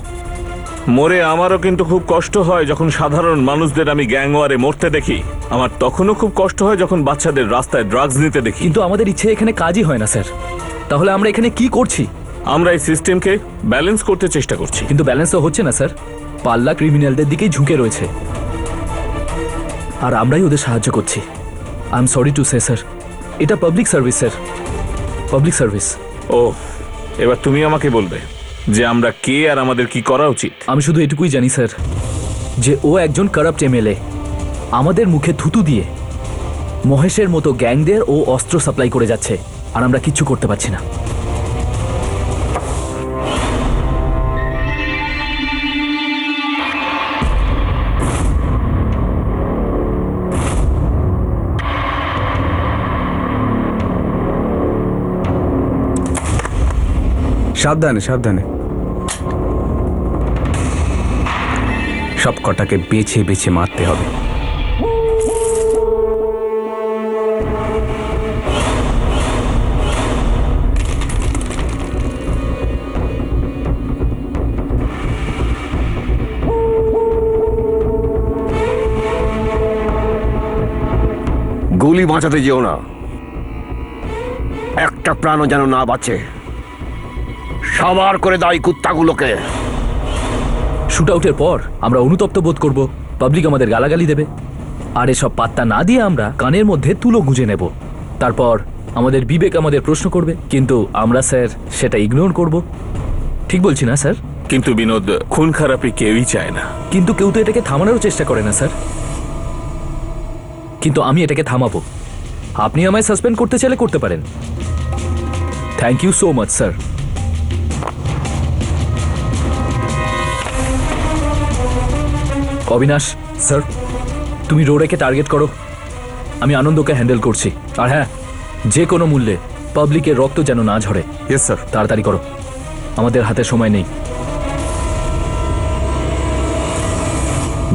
মরে আমারও কিন্তু খুব কষ্ট হয় যখন সাধারণ মানুষদের আমি গ্যাংওয়ারে মরতে দেখি। আমার তখনও খুব কষ্ট হয় যখন বাচ্চাদের রাস্তায় ড্রাগস নিতে দেখি। কিন্তু আমাদের ইচ্ছে এখানে কাজই হয় না স্যার। তাহলে আমরা এখানে কি করছি? আমরা এই সিস্টেমকে ব্যালেন্স করতে চেষ্টা করছি। কিন্তু ব্যালেন্স তো হচ্ছে না স্যার। পাল্লা ক্রিমিনালদের দিকেই ঝুঁকে রয়েছে, আর আমরাই ওদের সাহায্য করছি। I am sorry to say sir, এটা public service sir, public service. ও, এবার তুমি আমাকে বলবে যে আমরা কে আর আমাদের কি করা উচিত। আমি শুধু এটুকুই জানি স্যার, যে ও একজন কারাপ্ট এমএলএ। আমাদের মুখে থুতু দিয়ে মহেশের মতো গ্যাংদের ও অস্ত্র সাপ্লাই করে যাচ্ছে, আর আমরা কিচ্ছু করতে পারছি না। সাবধানে সাবধানে। সব কটাকে বেছে বেছে মারতে হবে। গুলি বাঁচাতে যেও না, একটা প্রাণও যেন না বাঁচে। সবার করে দাও এই কুত্তাগুলোকে। শুট আউটের পর আমরা অনুতপ্ত বোধ করব, পাবলিক আমাদের গালাগালি দেবে, আর এসব পাত্তা না দিয়ে আমরা কানের মধ্যে তুলো গুঁজে নেব। তারপর আমাদের বিবেক আমাদের প্রশ্ন করবে, কিন্তু আমরা স্যার সেটা ইগনোর করব। ঠিক বলছি না স্যার? কিন্তু বিনোদ, খুন খারাপি কেউই চায় না। কিন্তু কেউ তো এটাকে থামানোর চেষ্টা করে না স্যার। কিন্তু আমি এটাকে থামাবো। আপনি আমায় সাসপেন্ড করতে চাইলে করতে পারেন। Thank you so much sir. Abinash sir, তুমি রোডেকে টার্গেট করো, আমি আনন্দকে হ্যান্ডেল করছি। আর হ্যাঁ, যে কোনো মূল্যে পাবলিকের রক্ত যেন না ঝরে। Yes sir. তাড়াতাড়ি করো, আমাদের হাতে সময় নেই।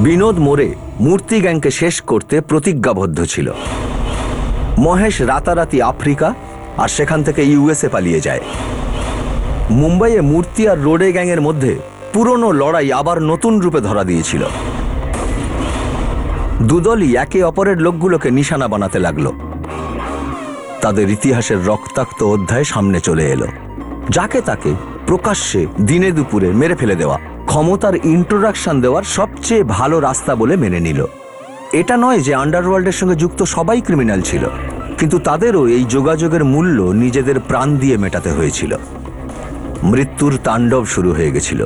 বিনোদ মোরে মূর্তি গ্যাংকে শেষ করতে প্রতিজ্ঞাবদ্ধ ছিল। মহেশ রাতারাতি আফ্রিকা আর সেখান থেকে ইউএসএ পালিয়ে যায়। মুম্বাইয়ে মূর্তি আর রোডে গ্যাংয়ের মধ্যে পুরনো লড়াই আবার নতুন রূপে ধরা দিয়েছিল। দুদলই একে অপরের লোকগুলোকে নিশানা বানাতে লাগলো। তাদের ইতিহাসের রক্তাক্ত অধ্যায় সামনে চলে এলো। যাকে তাকে প্রকাশ্যে দিনে দুপুরে মেরে ফেলে দেওয়া ক্ষমতার ইন্ট্রোডাকশন দেওয়ার সবচেয়ে ভালো রাস্তা বলে মেনে নিল। এটা নয় যে আন্ডারওয়ার্ল্ডের সঙ্গে যুক্ত সবাই ক্রিমিনাল ছিল, কিন্তু তাদেরও এই যোগাযোগের মূল্য নিজেদের প্রাণ দিয়ে মেটাতে হয়েছিল। মৃত্যুর তাণ্ডব শুরু হয়ে গেছিল।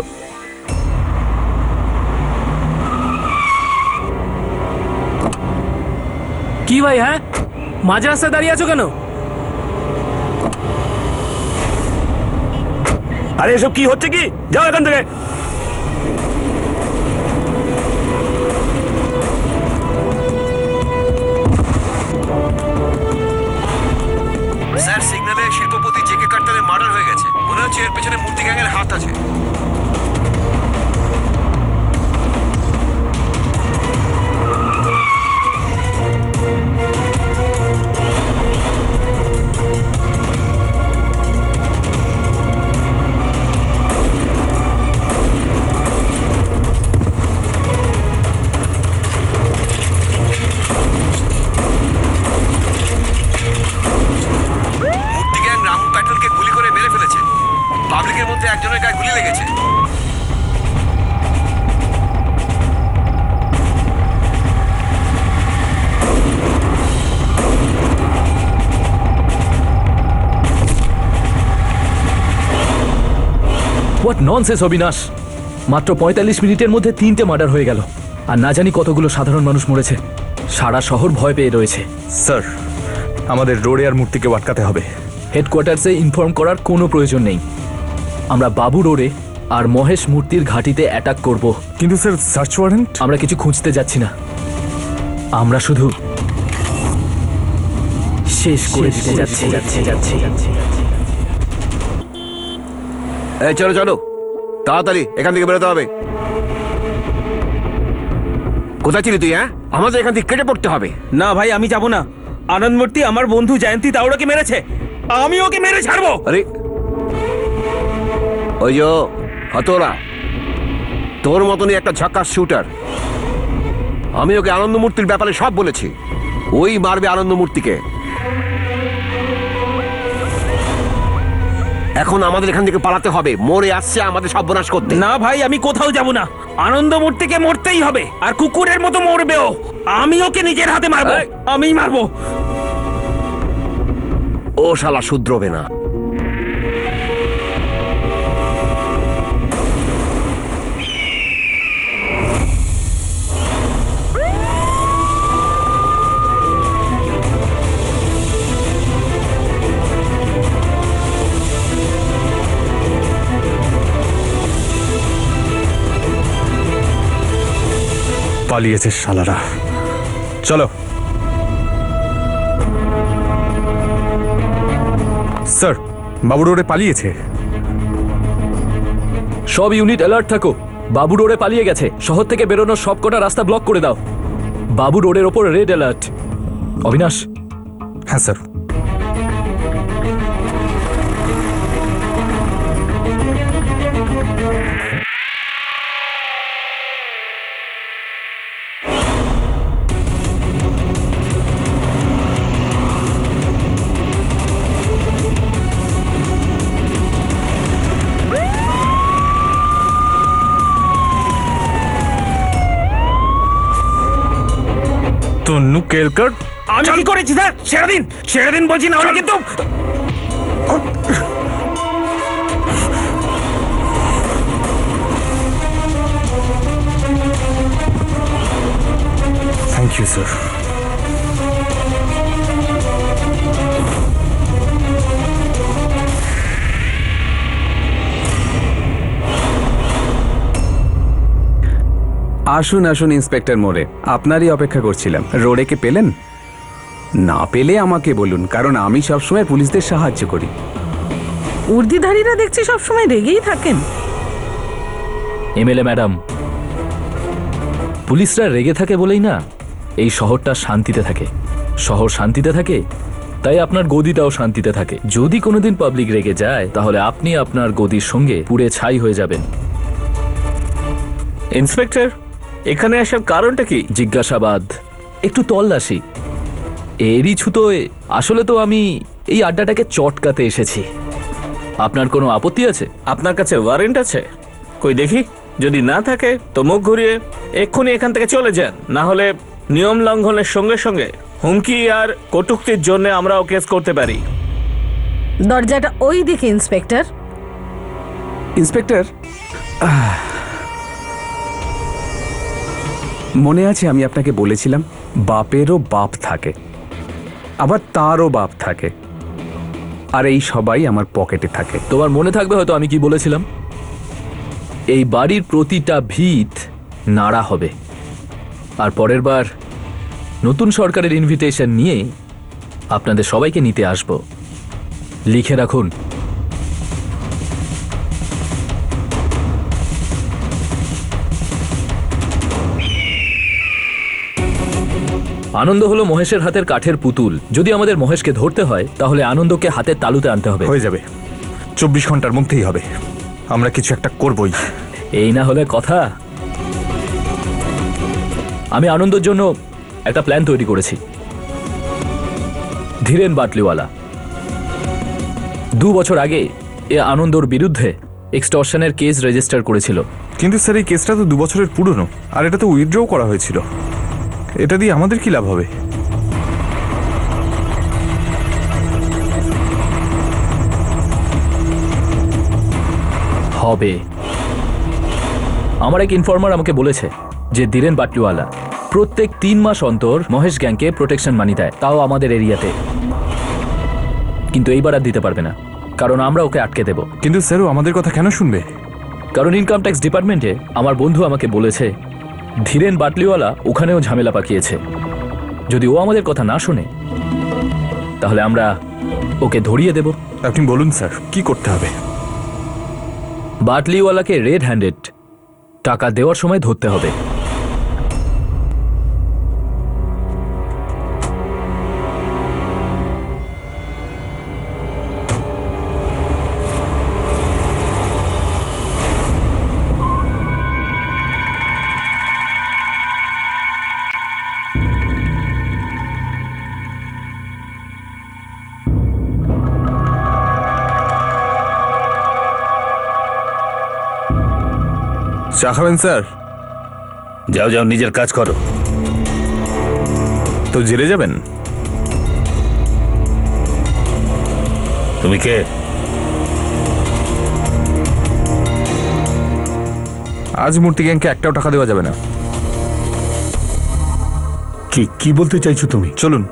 কি ভাই, হ্যাঁ মাঝ রাস্তায় দাঁড়িয়ে আছো কেন? আরে এসব কি হচ্ছে? কি যাও এখান থেকে। স্যার, সিগন্যালে শিল্পপতি জেকে কার্টারের মার্ডার হয়ে গেছে। মনে হচ্ছে এর পেছনে মূর্তি গ্যাংয়ের হাত আছে। মূর্তি গ্যাং রামু প্যাটেলকে গুলি করে মেরে ফেলেছে। পাবলিকের মধ্যে একজনের গায়ে গুলি লেগেছে। What nonsense Abinash! মাত্র ৪৫ মিনিটের মধ্যে ৩টে মার্ডার হয়ে গেল, আর না জানি কতগুলো সাধারণ মানুষ মরেছে। সারা শহর ভয় পেয়ে রয়েছে। স্যার, আমাদের রোডে আর মূর্তিকে আটকাতে হবে। হেডকোয়ার্টার্সে ইনফর্ম করার কোনো প্রয়োজন নেই। আমরা বাবু রোডে আর মহেশ মূর্তির ঘাঁটিতে অ্যাটাক করব। কিন্তু স্যার, সার্চ ওয়ারেন্ট? আমরা কিছু খুঁজতে যাচ্ছি না, আমরা শুধু শেষ করে দিতে যাচ্ছি। এই চলো চলো, তাড়াতাড়ি এখান থেকে বেরোতে হবে। কোথায় ছিলি তুই? হ্যাঁ, আমাদের এখান থেকে কেটে পড়তে হবে। না ভাই, আমি যাব না। আনন্দ মূর্তি আমার বন্ধু জয়ন্তী তাওড়াকে মেরেছে, আমি ওকে মেরে ছাড়বো। আরে ওই যে হতোরা, তোর মতনই একটা ঝাক্কাস শুটার। আমি ওকে আনন্দ মূর্তির ব্যাপারে সব বলেছি। ওই মারবে আনন্দ মূর্তিকে। এখন আমাদের এখান থেকে পালাতে হবে। মরে আসছে আমাদের সর্বনাশ করতে। না ভাই, আমি কোথাও যাব না। আনন্দ মূর্তিকে মরতেই হবে, আর কুকুরের মতো মরবেও। আমি ওকে নিজের হাতে মারবো, আমিই মারবো। ও শালা শুধরবে না। পালিয়েছে শালারা। চলো স্যার, বাবু রোডে পালিয়েছে। সব ইউনিট অ্যালার্ট থাকো। বাবু রোডে পালিয়ে গেছে। শহর থেকে বেরোনোর সব কটা রাস্তা ব্লক করে দাও। বাবু রোডের ওপর রেড অ্যালার্ট। অবিনাশ? হ্যাঁ স্যার। তন্নু কেলকার। আমি কি করেছি স্যার? ছেড়ে দিন বলছি, না হলে কিন্তু। Thank you sir. আসুন আসুন ইন্সপেক্টর মোড়ে, আপনারই অপেক্ষা করছিলাম। রোডেকে পেলেন? না পেলে আমাকে বলুন, কারণ আমি সবসময় পুলিশদের সাহায্য করি। উর্দিধারীরা দেখছি সবসময় রেগেই থাকেন। এমএলএ ম্যাডাম, পুলিশরা রেগে থাকে বলেই না এই শহরটা শান্তিতে থাকে। শহর শান্তিতে থাকে, তাই আপনার গদিটাও শান্তিতে থাকে। যদি কোনোদিন পাবলিক রেগে যায়, তাহলে আপনি আপনার গদির সঙ্গে পুড়ে ছাই হয়ে যাবেন। ইন্সপেক্টর, এখানে আসার কারণটা কি? জিজ্ঞাসাবাদ, একটু তল্লাশি, এরই ছুতোয়। আসলে তো আমি এই আড্ডাটাকে চটকাতে এসেছি। আপনার কোনো আপত্তি আছে? আপনার কাছে ওয়ারেন্ট আছে? কই দেখি। যদি না থাকে তো মুখ ঘুরিয়ে এক্ষুনি এখান থেকে চলে যান, না হলে নিয়ম লঙ্ঘনের সঙ্গে সঙ্গে হুমকি আর কটূক্তির জন্য আমরাও কেস করতে পারি। দরজাটা ওই দিকে ইন্সপেক্টর। ইন্সপেক্টর, মনে আছে আমি আপনাকে বলেছিলাম বাপেরও বাপ থাকে, আবার তারও বাপ থাকে, আর এই সবাই আমার পকেটে থাকে। তোমার মনে থাকবে হয়তো আমি কি বলেছিলাম। এই বাড়ির প্রতিটা ভিত নাড়া হবে, আর পরের বার নতুন সরকারের ইনভিটেশন নিয়ে আপনাদের সবাইকে নিতে আসব। লিখে রাখুন। আনন্দ হলো মহেশের হাতের কাঠের পুতুল। যদি আমাদের মহেশকে ধরতে হয়, তাহলে আনন্দকে হাতের তালুতে আনতে হবে। হয়ে যাবে, 24 ঘন্টার মধ্যেই হবে। আমরা কিছু একটা করবই। এই না হলে কথা। আমি আনন্দের জন্য একটা প্ল্যান তৈরি করেছি। ধীরেন বাটলিওয়ালা 2 বছর আগে এ আনন্দর বিরুদ্ধে এক্সটর্শনের কেস রেজিস্টার করেছিল। কিন্তু স্যার, এই কেসটা তো 2 বছরের পুরনো, আর এটা তো উইথড্রও করা হয়েছিল। এটা দিয়ে আমাদের কি লাভ হবে? হবে। আমার এক ইনফর্মার আমাকে বলেছে যে ধীরেন বাটলিওয়ালা প্রত্যেক 3 মাস অন্তর মহেশ গ্যাংকে প্রোটেকশন মানি দেয়, তাও আমাদের এরিয়াতে। কিন্তু এইবার আর দিতে পারবে না, কারণ আমরা ওকে আটকে দেব। কিন্তু স্যার, ও আমাদের কথা কেন শুনবে? কারণ ইনকাম ট্যাক্স ডিপার্টমেন্টে আমার বন্ধু আমাকে বলেছে ধীরেন বাটলিওয়ালা ওখানেও ঝামেলা পাকিয়েছে। যদি ও আমাদের কথা না শোনে, তাহলে আমরা ওকে ধরিয়ে দেব। আপনি বলুন স্যার, কি করতে হবে? বাটলিওয়ালাকে রেড হ্যান্ডেড টাকা দেওয়ার সময় ধরতে হবে। চা খাবেন স্যার? যাও যাও, নিজের কাজ করো। তো জেলে যাবেন? তুমি কে? আজ মূর্তি গ্যাংকে একটাও টাকা দেওয়া যাবে না। কি বলতে চাইছো তুমি? চলুন,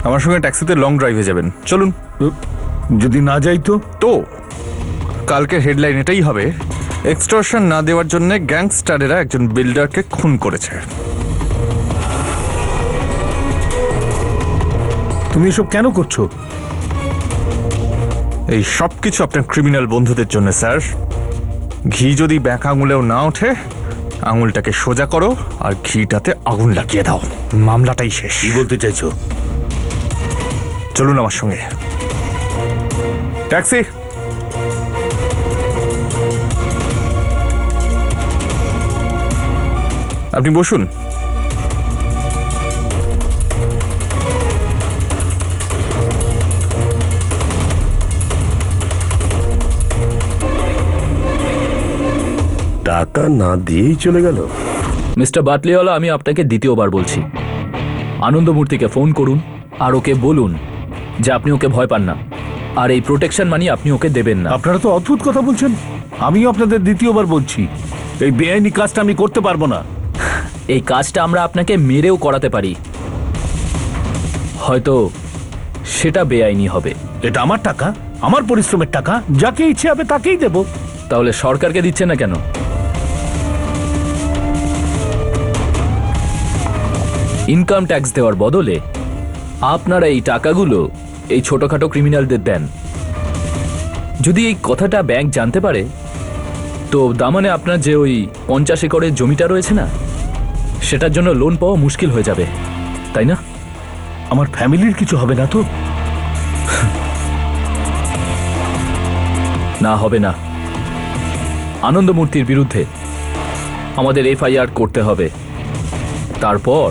আমার সঙ্গে ট্যাক্সিতে লং ড্রাইভে যাবেন। চলুন। যদি না যাই তো? তো কালকে হেডলাইন এটাই হবে, এক্সটর্শন না দেওয়ার জন্য গ্যাংস্টারেরা একজন বিল্ডারকে খুন করেছে। তুমি এসব কেন করছো? এই সব কিছু আপনার ক্রিমিনাল বন্ধুদের জন্য স্যার। ঘি যদি ব্যাক আঙুলেও না ওঠে, আঙুলটাকে সোজা করো আর ঘিটাতে আগুন লাগিয়ে দাও, মামলাটাই শেষ। কি বলতে চাইছো? চলুন আমার সঙ্গে। ট্যাক্সি। আপনি বসুন। টাকা না দিয়েই চলে গেল। মিস্টার বাটলিওয়ালা, আমি আপনাকে দ্বিতীয়বার বলছি, আনন্দমূর্তিকে ফোন করুন আর ওকে বলুন যে আপনি ওকে ভয় পান না, আর এই প্রোটেকশন মানি আপনি ওকে দেবেন না। আপনারা তো অদ্ভুত কথা বলছেন। আমিও আপনাদের দ্বিতীয়বার বলছি, এই বেআইনি কাজটা আমি করতে পারবো না। এই কাজটা আমরা আপনাকে মেরেও করাতে পারি, হয়তো সেটা বেআইনি হবে। এটা আমার টাকা, আমার পরিশ্রমের টাকা, যাকে ইচ্ছে হবে তাকেই দেব। তাহলে সরকারকে দিচ্ছে না কেন? ইনকাম ট্যাক্স দেওয়ার বদলে আপনারা এই টাকাগুলো এই ছোটখাটো ক্রিমিনালদের দেন। যদি এই কথাটা ব্যাংক জানতে পারে, তো দামানে আপনার যে ওই 50 একরের জমিটা রয়েছে না, সেটার জন্য লোন পাওয়া মুশকিল হয়ে যাবে, তাই না? আমার ফ্যামিলির কিছু হবে না তো? না, হবে না। আনন্দমূর্তির বিরুদ্ধে আমাদের এফআইআর করতে হবে। তারপর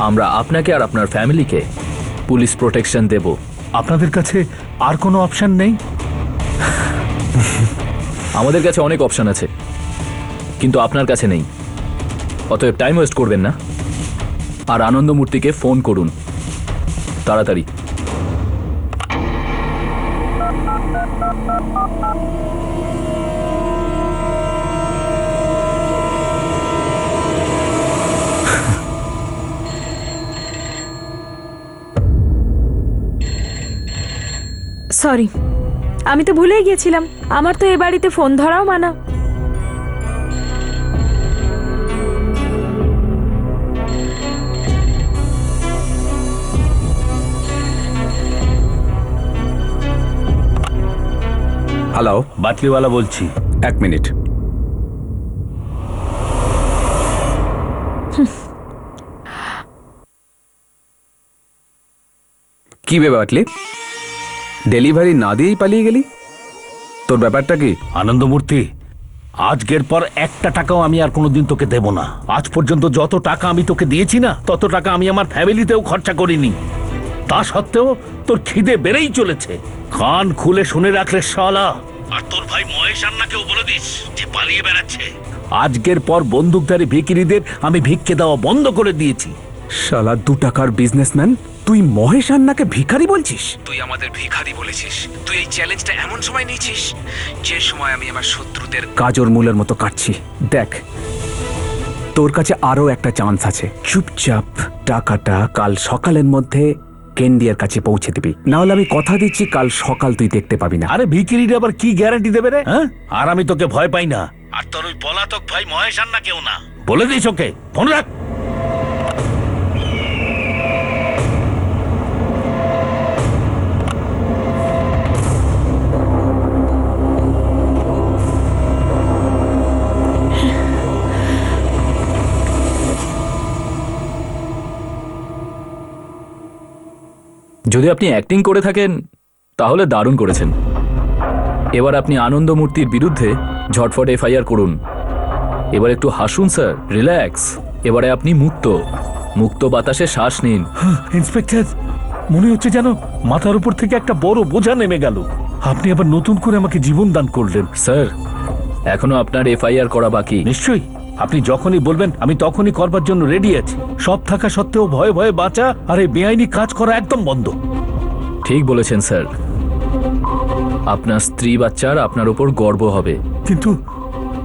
আমরা আপনাকে আর আপনার ফ্যামিলিকে পুলিশ প্রোটেকশন দেব। আপনাদের কাছে আর কোনো অপশন নেই? আমাদের কাছে অনেক অপশন আছে, কিন্তু আপনার কাছে নেই। অতএব টাইম ওয়েস্ট করবেন না, আর আনন্দমূর্তিকে ফোন করুন তাড়াতাড়ি। সরি, আমি তো ভুলেই গিয়েছিলাম। আমার তো এ বাড়িতে ফোন ধরাও মানা। হ্যালো, বাটলিওয়ালা বলছি। 1 মিনিট। কি ব্যাপার বাটলি? ডেলিভারি না দিয়েই পালিয়ে গেলি? তোর ব্যাপারটা কি? আনন্দমূর্তি, আজকের পর একটা টাকাও আমি আর কোনোদিন তোকে দেব না। আজ পর্যন্ত যত টাকা আমি তোকে দিয়েছি না, তত টাকা আমি আমার ফ্যামিলিতেও খরচা করিনি। তা সত্ত্বেও তোর খিদে বেড়েই চলেছে। কান খুলে শুনে রাখলে শালা। আর তোর ভাই মহেশ আন্নাকেও বলে দিস যে পালিয়ে বেড়াচ্ছে। আজকের পর বন্দুকধারী ভিখিরিদের আমি ভিক্ষে দেওয়া বন্ধ করে দিয়েছি। শালা 2 টাকার বিজনেসম্যান, তুই মহেশ আন্নাকে ভিখারি বলছিস? তুই আমাদের ভিখারি বলেছিস। তুই এই চ্যালেঞ্জটা এমন সময় নিয়েছিস যে সময় আমি আমার শত্রুদের গাজর মূলের মতো কাটছি। দেখ, তোর কাছে আরো একটা চান্স আছে। চুপচাপ টাকাটা কাল সকালের মধ্যে কেন্ডিয়ার কাছে পৌঁছে দিবি, না হলে আমি কথা দিচ্ছি কাল সকাল তুই দেখতে পাবি না। আরে ভিখিরিটা আবার কি গ্যারান্টি দেবে রে? হ্যাঁ, আর আমি তোকে ভয় পাই না। আর তোর ওই পলাতক ভাই মহেশ আন্না কেউ না। বলে দিস ওকে, ফোন রাখ। যদি আপনি অ্যাক্টিং করে থাকেন তাহলে দারুণ করেছেন। এবার আপনি আনন্দমূর্তির বিরুদ্ধে ঝটফট এফআইআর করুন। এবার একটু হাসুন স্যার, রিল্যাক্স। এবারে আপনি মুক্ত মুক্ত বাতাসে শ্বাস নিন। ইন্সপেক্টর, মনে হচ্ছে যেন মাথার উপর থেকে একটা বড় বোঝা নেমে গেল। আপনি আবার নতুন করে আমাকে জীবন দান করলেন। স্যার, এখনো আপনার এফআইআর করা বাকি। নিশ্চয়ই, আপনি যখনই বলবেন আমি তখনই করবার জন্য রেডি আছি। সব থাকা সত্ত্বেও ভয়ে ভয়ে বাঁচা আর এই বেআইনি কাজ করা একদম বন্ধ। ঠিক বলেছেন স্যার। আপনার স্ত্রী বাচ্চার আপনার উপর গর্ব হবে। কিন্তু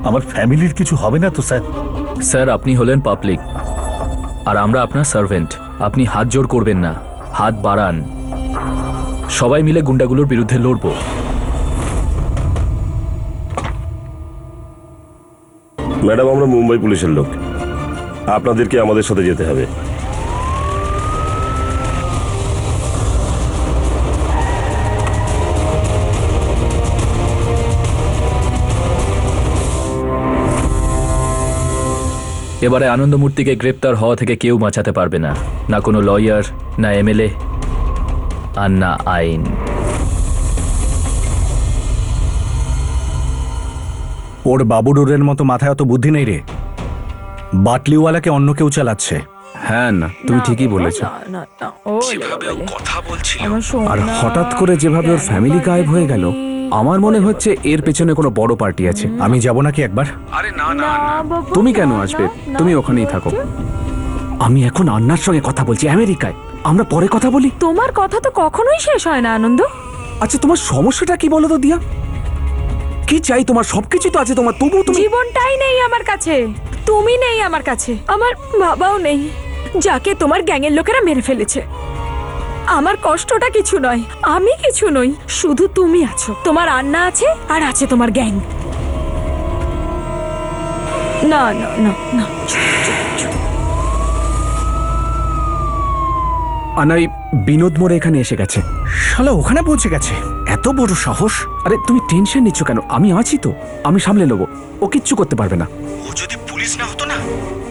আমার ফ্যামিলির কিছু হবে না তো স্যার? স্যার, আপনি হলেন পাবলিক আর আমরা আপনার সার্ভেন্ট। আপনি হাত জোড় করবেন না, হাত বাড়ান। সবাই মিলে গুন্ডাগুলোর বিরুদ্ধে লড়ব। ম্যাডাম, আমরা মুম্বাই পুলিশের লোক। আপনাদেরকে আমাদের সাথে যেতে হবে। এবারে আনন্দমূর্তিকে গ্রেপ্তার হওয়া থেকে কেউ বাঁচাতে পারবে না, না কোনো লয়ার, না এমএলএ, আর না আইন। ওর বাবুডোরের মতো মাথায় অত বুদ্ধি নেই রে। বাটলিওয়ালাকে অন্য কেউ চালাচ্ছে। হ্যাঁ, না তুমি ঠিকই বলেছো। যেভাবে ও কথা বলছিল আর হঠাৎ করে যেভাবে ওর ফ্যামিলি গায়েব হয়ে গেল, আমার মনে হচ্ছে এর পেছনে কোনো বড় পার্টি আছে। আমি যাব নাকি একবার? আরে না না না, তুমি কেন আসবে? তুমি ওখানেই থাকো। আমি এখন আন্নার সঙ্গে কথা বলছি আমেরিকায়। আমরা পরে কথা বলি। তোমার কথা তো কখনোই শেষ হয় না আনন্দ। আচ্ছা, তোমার সমস্যাটা কি বলো তো দিয়া? কি চাই তোমার? সবকিছু তো আছে তোমার, তবুও তুমি। জীবনটাই নেই আমার কাছে, তুমি নেই আমার কাছে, আমার বাবাও নেই, যাকে তোমার গ্যাংয়ের লোকেরা মেরে ফেলেছে। আমার কষ্টটা কিছু নয়, আমি কিছু নই, শুধু তুমি আছো। তোমার আন্না আছে আর আছে তোমার গ্যাং। না না না না, আনাই বিনোদ মোড়ে এখানে এসে গেছে। শালা ওখানে পৌঁছে গেছে, এত বড় সাহস! আরে তুমি টেনশন নিচ্ছ কেন? আমি আছি তো, আমি সামলে নেবো। ও কিচ্ছু করতে পারবে না। ও যদি পুলিশ না হতো না,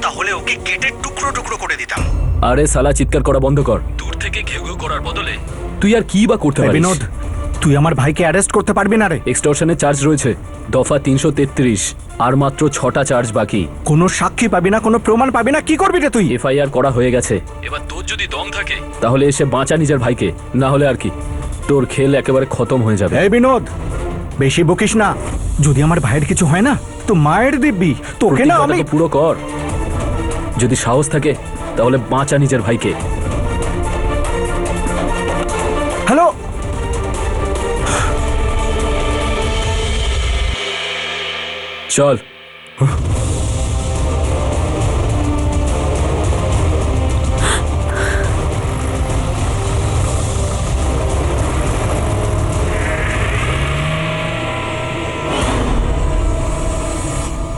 তাহলে ওকে কেটে টুকরো টুকরো করে দিতাম। আরে সালা চিৎকার করা বন্ধ কর। দূর থেকে ঘেউ ঘেউ করার বদলে তুই আর কি বা করতে পারিস? বিনোদ, তুই আমার ভাইকে অ্যারেস্ট করতে পারবি না রে। এক্সটর্শনের চার্জ রয়েছে দফা 333, আর মাত্র 6টা চার্জ বাকি। কোনো সাক্ষী পাবি না, কোনো প্রমাণ পাবি না, কি করবি রে তুই? এফআইআর করা হয়ে গেছে। এবার তোর যদি দম থাকে তাহলে এসে বাঁচা নিজের ভাইকে, না হলে আর কি তোর খেল একেবারে খতম হয়ে যাবে। এই বিনোদ, বেশি বকিস না। যদি আমার ভাইয়ের কিছু হয় না তো মায়ের দিব্যি তোকে না আমি। প্রতিজ্ঞাটা তো পুরো কর। যদি সাহস থাকে তাহলে বাঁচা নিজের ভাইকে। হ্যালো, চল।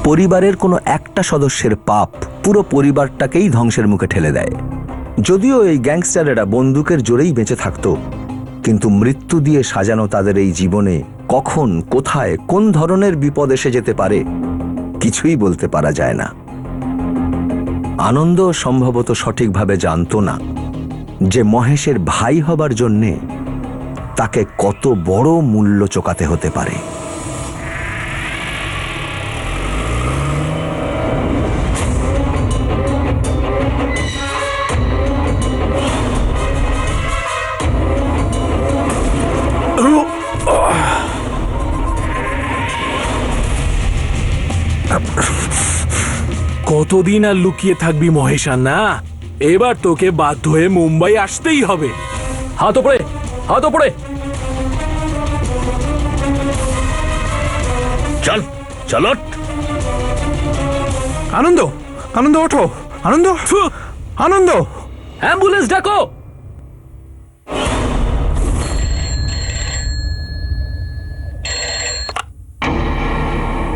পরিবারের কোনো একটা সদস্যের পাপ পুরো পরিবারটাকেই ধ্বংসের মুখে ঠেলে দেয়। যদিও এই গ্যাংস্টারেরা বন্দুকের জোরেই বেঁচে থাকতো, কিন্তু মৃত্যু দিয়ে সাজানো তাদের এই জীবনে কখন, কোথায়, কোন ধরনের বিপদ এসে যেতে পারে কিছুই বলতে পারা যায় না। আনন্দ সম্ভবত সঠিকভাবে জানতো না যে মহেশের ভাই হবার জন্যে তাকে কত বড় মূল্য চোকাতে হতে পারে। কতদিন আর লুকিয়ে থাকবি মহেশান্না? এবার তোকে বাধ্য হয়ে মুম্বাই আসতেই হবে। হাত ওপরে, হাত ওপরে। চল চলো। আনন্দ, আনন্দ ওঠো, আনন্দ, আনন্দ। অ্যাম্বুলেন্স ডাকো।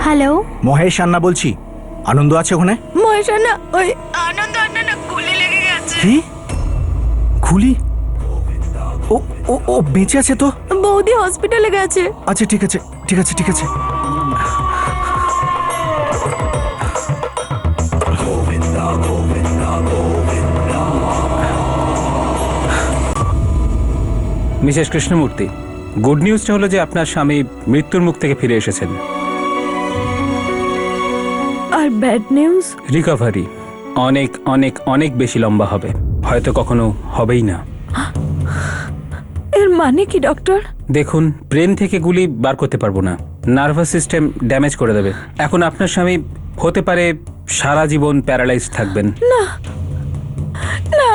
হ্যালো, মহেশ আন্না বলছি। আনন্দ আছে ওখানে? মহেশানা, ওই আনন্দ আন্না না গুলি লেগে গেছে। কি খুলি? ও ও ও বেঁচে আছে তো? বৌদি হসপিটালে গেছে। আচ্ছা ঠিক আছে, ঠিক আছে, ঠিক আছে। মিসেস কৃষ্ণমূর্তি, গুড নিউজটা হলো যে আপনার স্বামী মৃত্যুর মুখ থেকে ফিরে এসেছেন। আর ব্যাড নিউজ? রিকভারি অনেক অনেক অনেক বেশি লম্বা হবে, হয়তো কখনো হবেই না। এর মানে কি ডক্টর? দেখুন, ব্রেন থেকে গুলি বার করতে পারবো না, নার্ভাস সিস্টেম ড্যামেজ করে দেবে। এখন আপনার স্বামী হতে পারে সারা জীবন প্যারালাইজ থাকবেন। না না,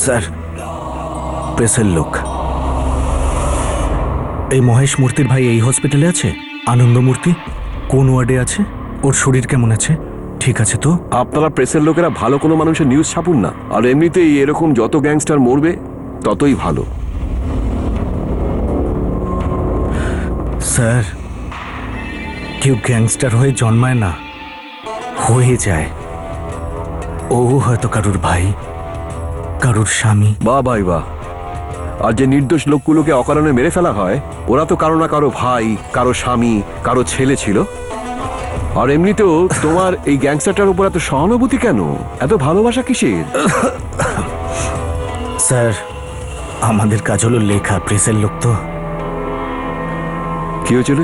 স্যার, প্রেসের লোক। এই মহেশ মূর্তির ভাই এই হসপিটালে আছে? আনন্দ মূর্তি কোন ওয়ার্ডে আছে? ওর শরীর কেমন আছে? ঠিক আছে তো? আপনারা প্রেসের লোকেরা ভালো কোনো মানুষের নিউজ ছাপুন না, আর এমনিতেই এরকম যত গ্যাংস্টার মরবে ততই ভালো। স্যার, কেউ গ্যাংস্টার হয়ে জন্মায় না, হয়ে যায়। ও হয়তো কারুর ভাই, কারুর স্বামী। বাহ ভাই বাহ। আর যে নির্দোষ লোকগুলোকে অকারণে মেরে ফেলা হয়, ওরা তো কারো না কারো ভাই, কারো স্বামী, কারো ছেলে ছিল। আর এমনিতেও তোমার এই গ্যাংস্টারটার উপর এত সহানুভূতি কেন, এত ভালোবাসা কিসের? স্যার, আমাদের কাজ হলো লেখা, প্রেসের লোক তো। কি হয়েছিল?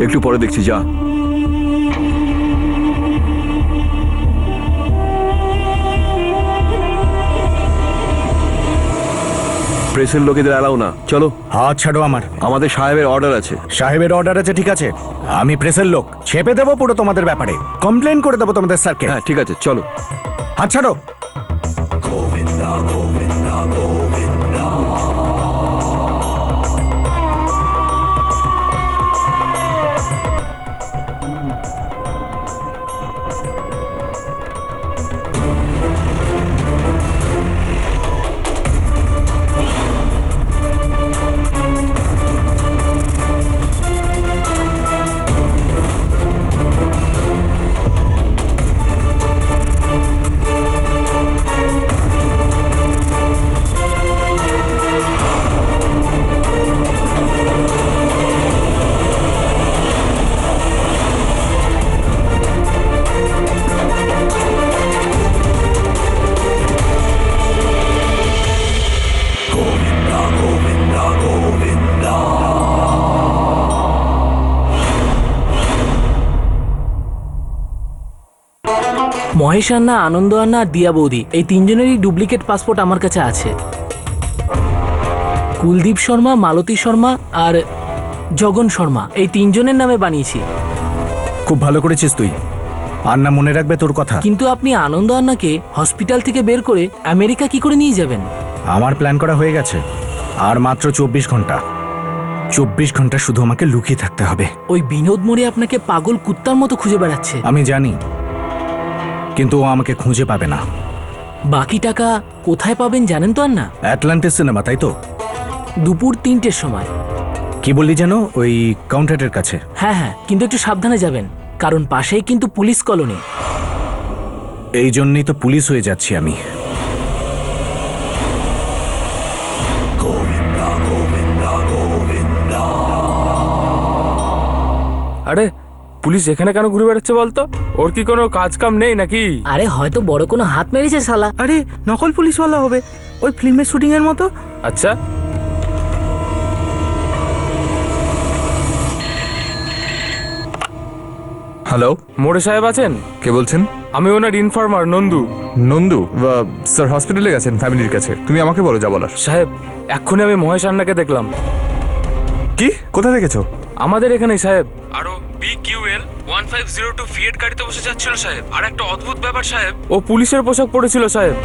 একটু পরে দেখছি, যা। প্রেসের লোকেদের এলাও না, চলো। হাত ছাড়ো আমার। আমাদের সাহেবের অর্ডার আছে। সাহেবের অর্ডার আছে, ঠিক আছে। আমি প্রেসের লোক, ছেপে দেবো পুরো তোমাদের ব্যাপারে, কমপ্লেন করে দেবো তোমাদের স্যারকে। হ্যাঁ ঠিক আছে, চলো। হাত ছাড়ো। মহেশ আন্না, আনন্দ আন্না আর দিয়া বৌদি, এই তিনজনেরই ডুপ্লিকেট পাসপোর্ট আমার কাছে আছে। কুলদীপ শর্মা, মালতী শর্মা আর জগন শর্মা, এই তিনজনের নামে বানিয়েছি। খুব ভালো করেছিস তুই। আন্না মনে রাখবে তোর কথা। কিন্তু আপনি আনন্দ আন্নাকে হসপিটাল থেকে বের করে আমেরিকা কি করে নিয়ে যাবেন? আমার প্ল্যান করা হয়ে গেছে। আর মাত্র 24 ঘন্টা। 24 ঘন্টা শুধু আমাকে লুকিয়ে থাকতে হবে। ওই বিনোদ মোড়ে আপনাকে পাগল কুত্তার মতো খুঁজে বেড়াচ্ছে। আমি জানি, কিন্তু ও আমাকে খুঁজে পাবে না। বাকি টাকা কোথায় পাবেন জানেন তো আন্না? অ্যাটলান্টিস সিনেমা, তাই তো? দুপুর 3টের সময়। কি বললি যেন? ওই কাউন্টারের কাছে? হ্যাঁ হ্যাঁ, কিন্তু একটু সাবধানে যাবেন, কারণ পাশেই কিন্তু পুলিশ কলোনি। এই জন্যই তো পুলিশ হয়ে যাচ্ছি আমি। আরে পুলিশ এখানে কেন ঘুরে বেড়াচ্ছে বলতো? ওর কি কোনো কাজ কাম নেই নাকি? আরে হয়তো বড় কোনো হাত মেরেছে শালা। আরে নকল পুলিশওয়ালা হবে, ওই ফিল্মের শুটিং এর মতো। আচ্ছা, হ্যালো, মোড়ে সাহেব আছেন? কে বলছেন? আমি ওনার ইনফর্মার নন্দু। নন্দু স্যার হসপিটালে গেছেন ফ্যামিলির কাছে। তুমি আমাকে বলো যা বলার। সাহেব, এক্ষুনি আমি মহেশ আন্নাকে দেখলাম। কি? কোথায় দেখেছো? আমাদের এখানেই সাহেব। আরো BQL 1502 ফিয়েট গাড়িতে বসে যাচ্ছিল সাহেব। আর একটা অদ্ভুত ব্যাপার সাহেব, ও পুলিশের পোশাক পরেছিল সাহেব।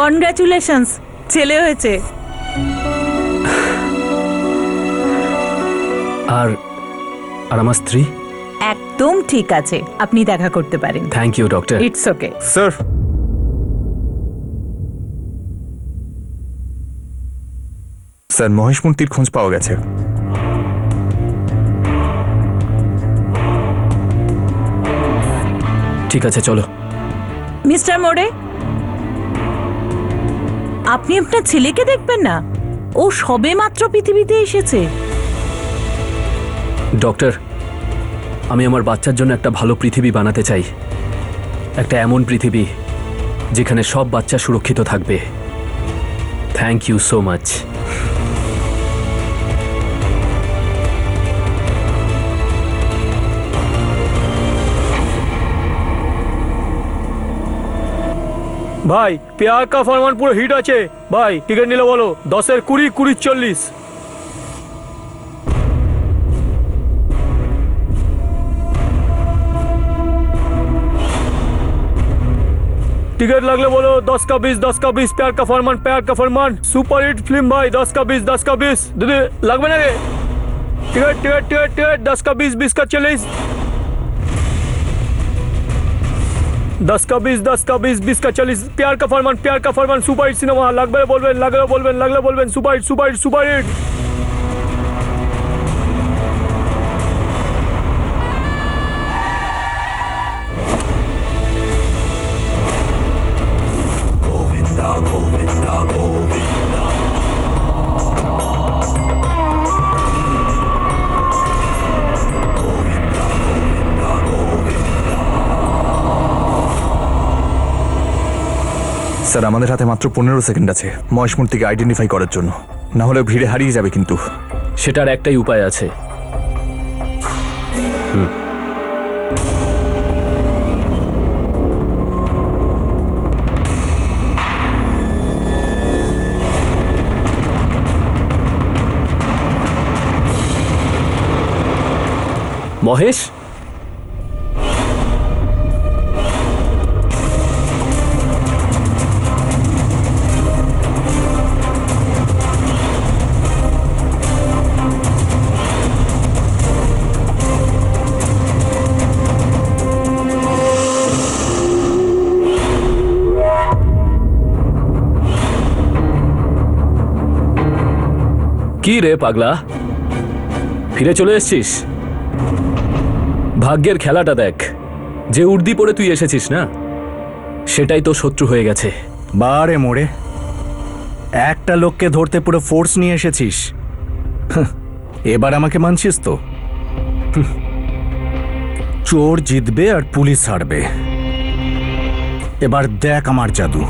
কনগ্রাচুলেশনস, ছেলে হয়েছে। আর আর আমার স্ত্রী? একদম ঠিক আছে, আপনি দেখা করতে পারেন। Thank you doctor. It's okay. Sir, sir Mahesh মূর্তির খোঁজ পাওয়া গেছে। ঠিক আছে, চলো। মিস্টার মোড়ে, আপনি আপনার ছেলেকে দেখবেন না? ও সবে মাত্র পৃথিবীতে এসেছে। ডক্টর, আমি আমার বাচ্চার জন্য একটা ভালো পৃথিবী বানাতে চাই। একটা এমন পৃথিবী যেখানে সব বাচ্চা সুরক্ষিত থাকবে। Thank you so much. ভাই, প্যার কা ফরমান পুরো হিট আছে ভাই। টিকিট নিলে বলো। 10-এর 20, 20-এর 40। टिकट लगले बोलो। 10 का 20, 10 का 20। प्यार का फरमान, प्यार का फरमान। सुपर हिट फिल्म भाई। 10 का 20, 10 का 20। दीदी लगবে না রে? Ticket ticket ticket ticket. 10 का 20, 20 का 40। 10 का 20, 10 का 20, 20 का 40। प्यार का फरमान, प्यार का फरमान। Super hit cinema. लगবে বলবেন, লাগলে বলবেন, লাগলে বলবেন। Super hit, super hit, super hit. Sir আমাদের হাতে মাত্র 15 সেকেন্ড আছে মহেশ মূর্তিকে আইডেন্টিফাই করার জন্য, না হলে ভিড়ে হারিয়ে যাবে কিন্তু। সেটার একটাই উপায় আছে। মহেশ, কি রে পাগলা, ফিরে চলে এসেছিস? ভাগ্যের খেলাটা দেখ, যে উর্দি পরে তুই এসেছিস না, সেটাই তো শত্রু হয়ে গেছে। বারে মোড়ে একটা লোককে ধরতে পুরো ফোর্স নিয়ে এসেছিস। এবার আমাকে মানছিস তো? চোর জিতবে আর পুলিশ হারবে। এবার দেখ আমার জাদু।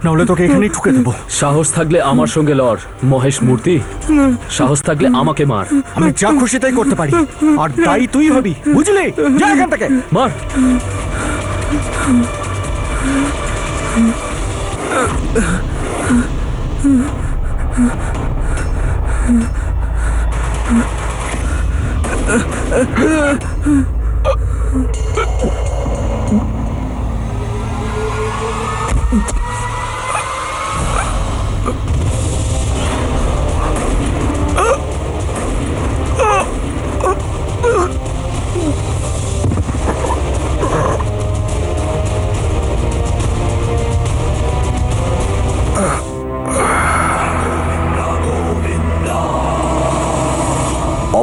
নাহলে তোকে এখানেই ঠুকে দেবো। সাহস থাকলে আমার সঙ্গে লড় মহেশ মূর্তি, সাহস থাকলে আমাকে মার। আমি যা খুশি তাই করতে পারি, আর তাই তুই হবি, বুঝলি? যা এখান থেকে, মার।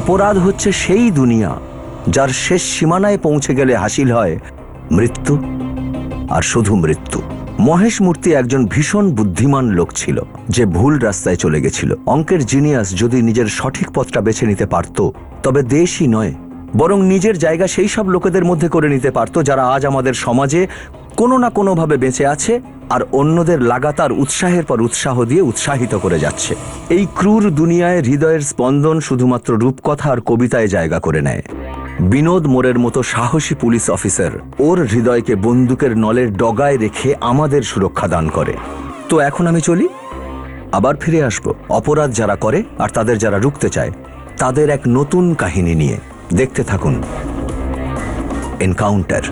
অপরাধ হচ্ছে সেই দুনিয়া যার শেষ সীমানায় পৌঁছে গেলে হাসিল হয় মৃত্যু, আর শুধু মৃত্যু। মহেশ মূর্তি একজন ভীষণ বুদ্ধিমান লোক ছিল, যে ভুল রাস্তায় চলে গেছিল। অঙ্কের জিনিয়াস যদি নিজের সঠিক পথটা বেছে নিতে পারত, তবে দেশই নয় বরং নিজের জায়গা সেই সব লোকেদের মধ্যে করে নিতে পারত যারা আজ আমাদের সমাজে কোনো না কোনোভাবে বেঁচে আছে আর অন্যদের লাগাতার উৎসাহের পর উৎসাহ দিয়ে উৎসাহিত করে যাচ্ছে। এই ক্রূর দুনিয়ায় হৃদয়ের স্পন্দন শুধুমাত্র রূপকথা আর কবিতায় জায়গা করে নেয়। বিনোদ মোরের মতো সাহসী পুলিশ অফিসার ওর হৃদয়কে বন্দুকের নলের ডগায় রেখে আমাদের সুরক্ষা দান করে। তো এখন আমি চলি, আবার ফিরে আসব অপরাধ যারা করে আর তাদের যারা রুখতে চায়, তাদের এক নতুন কাহিনী নিয়ে। দেখতে থাকুন এনকাউন্টার।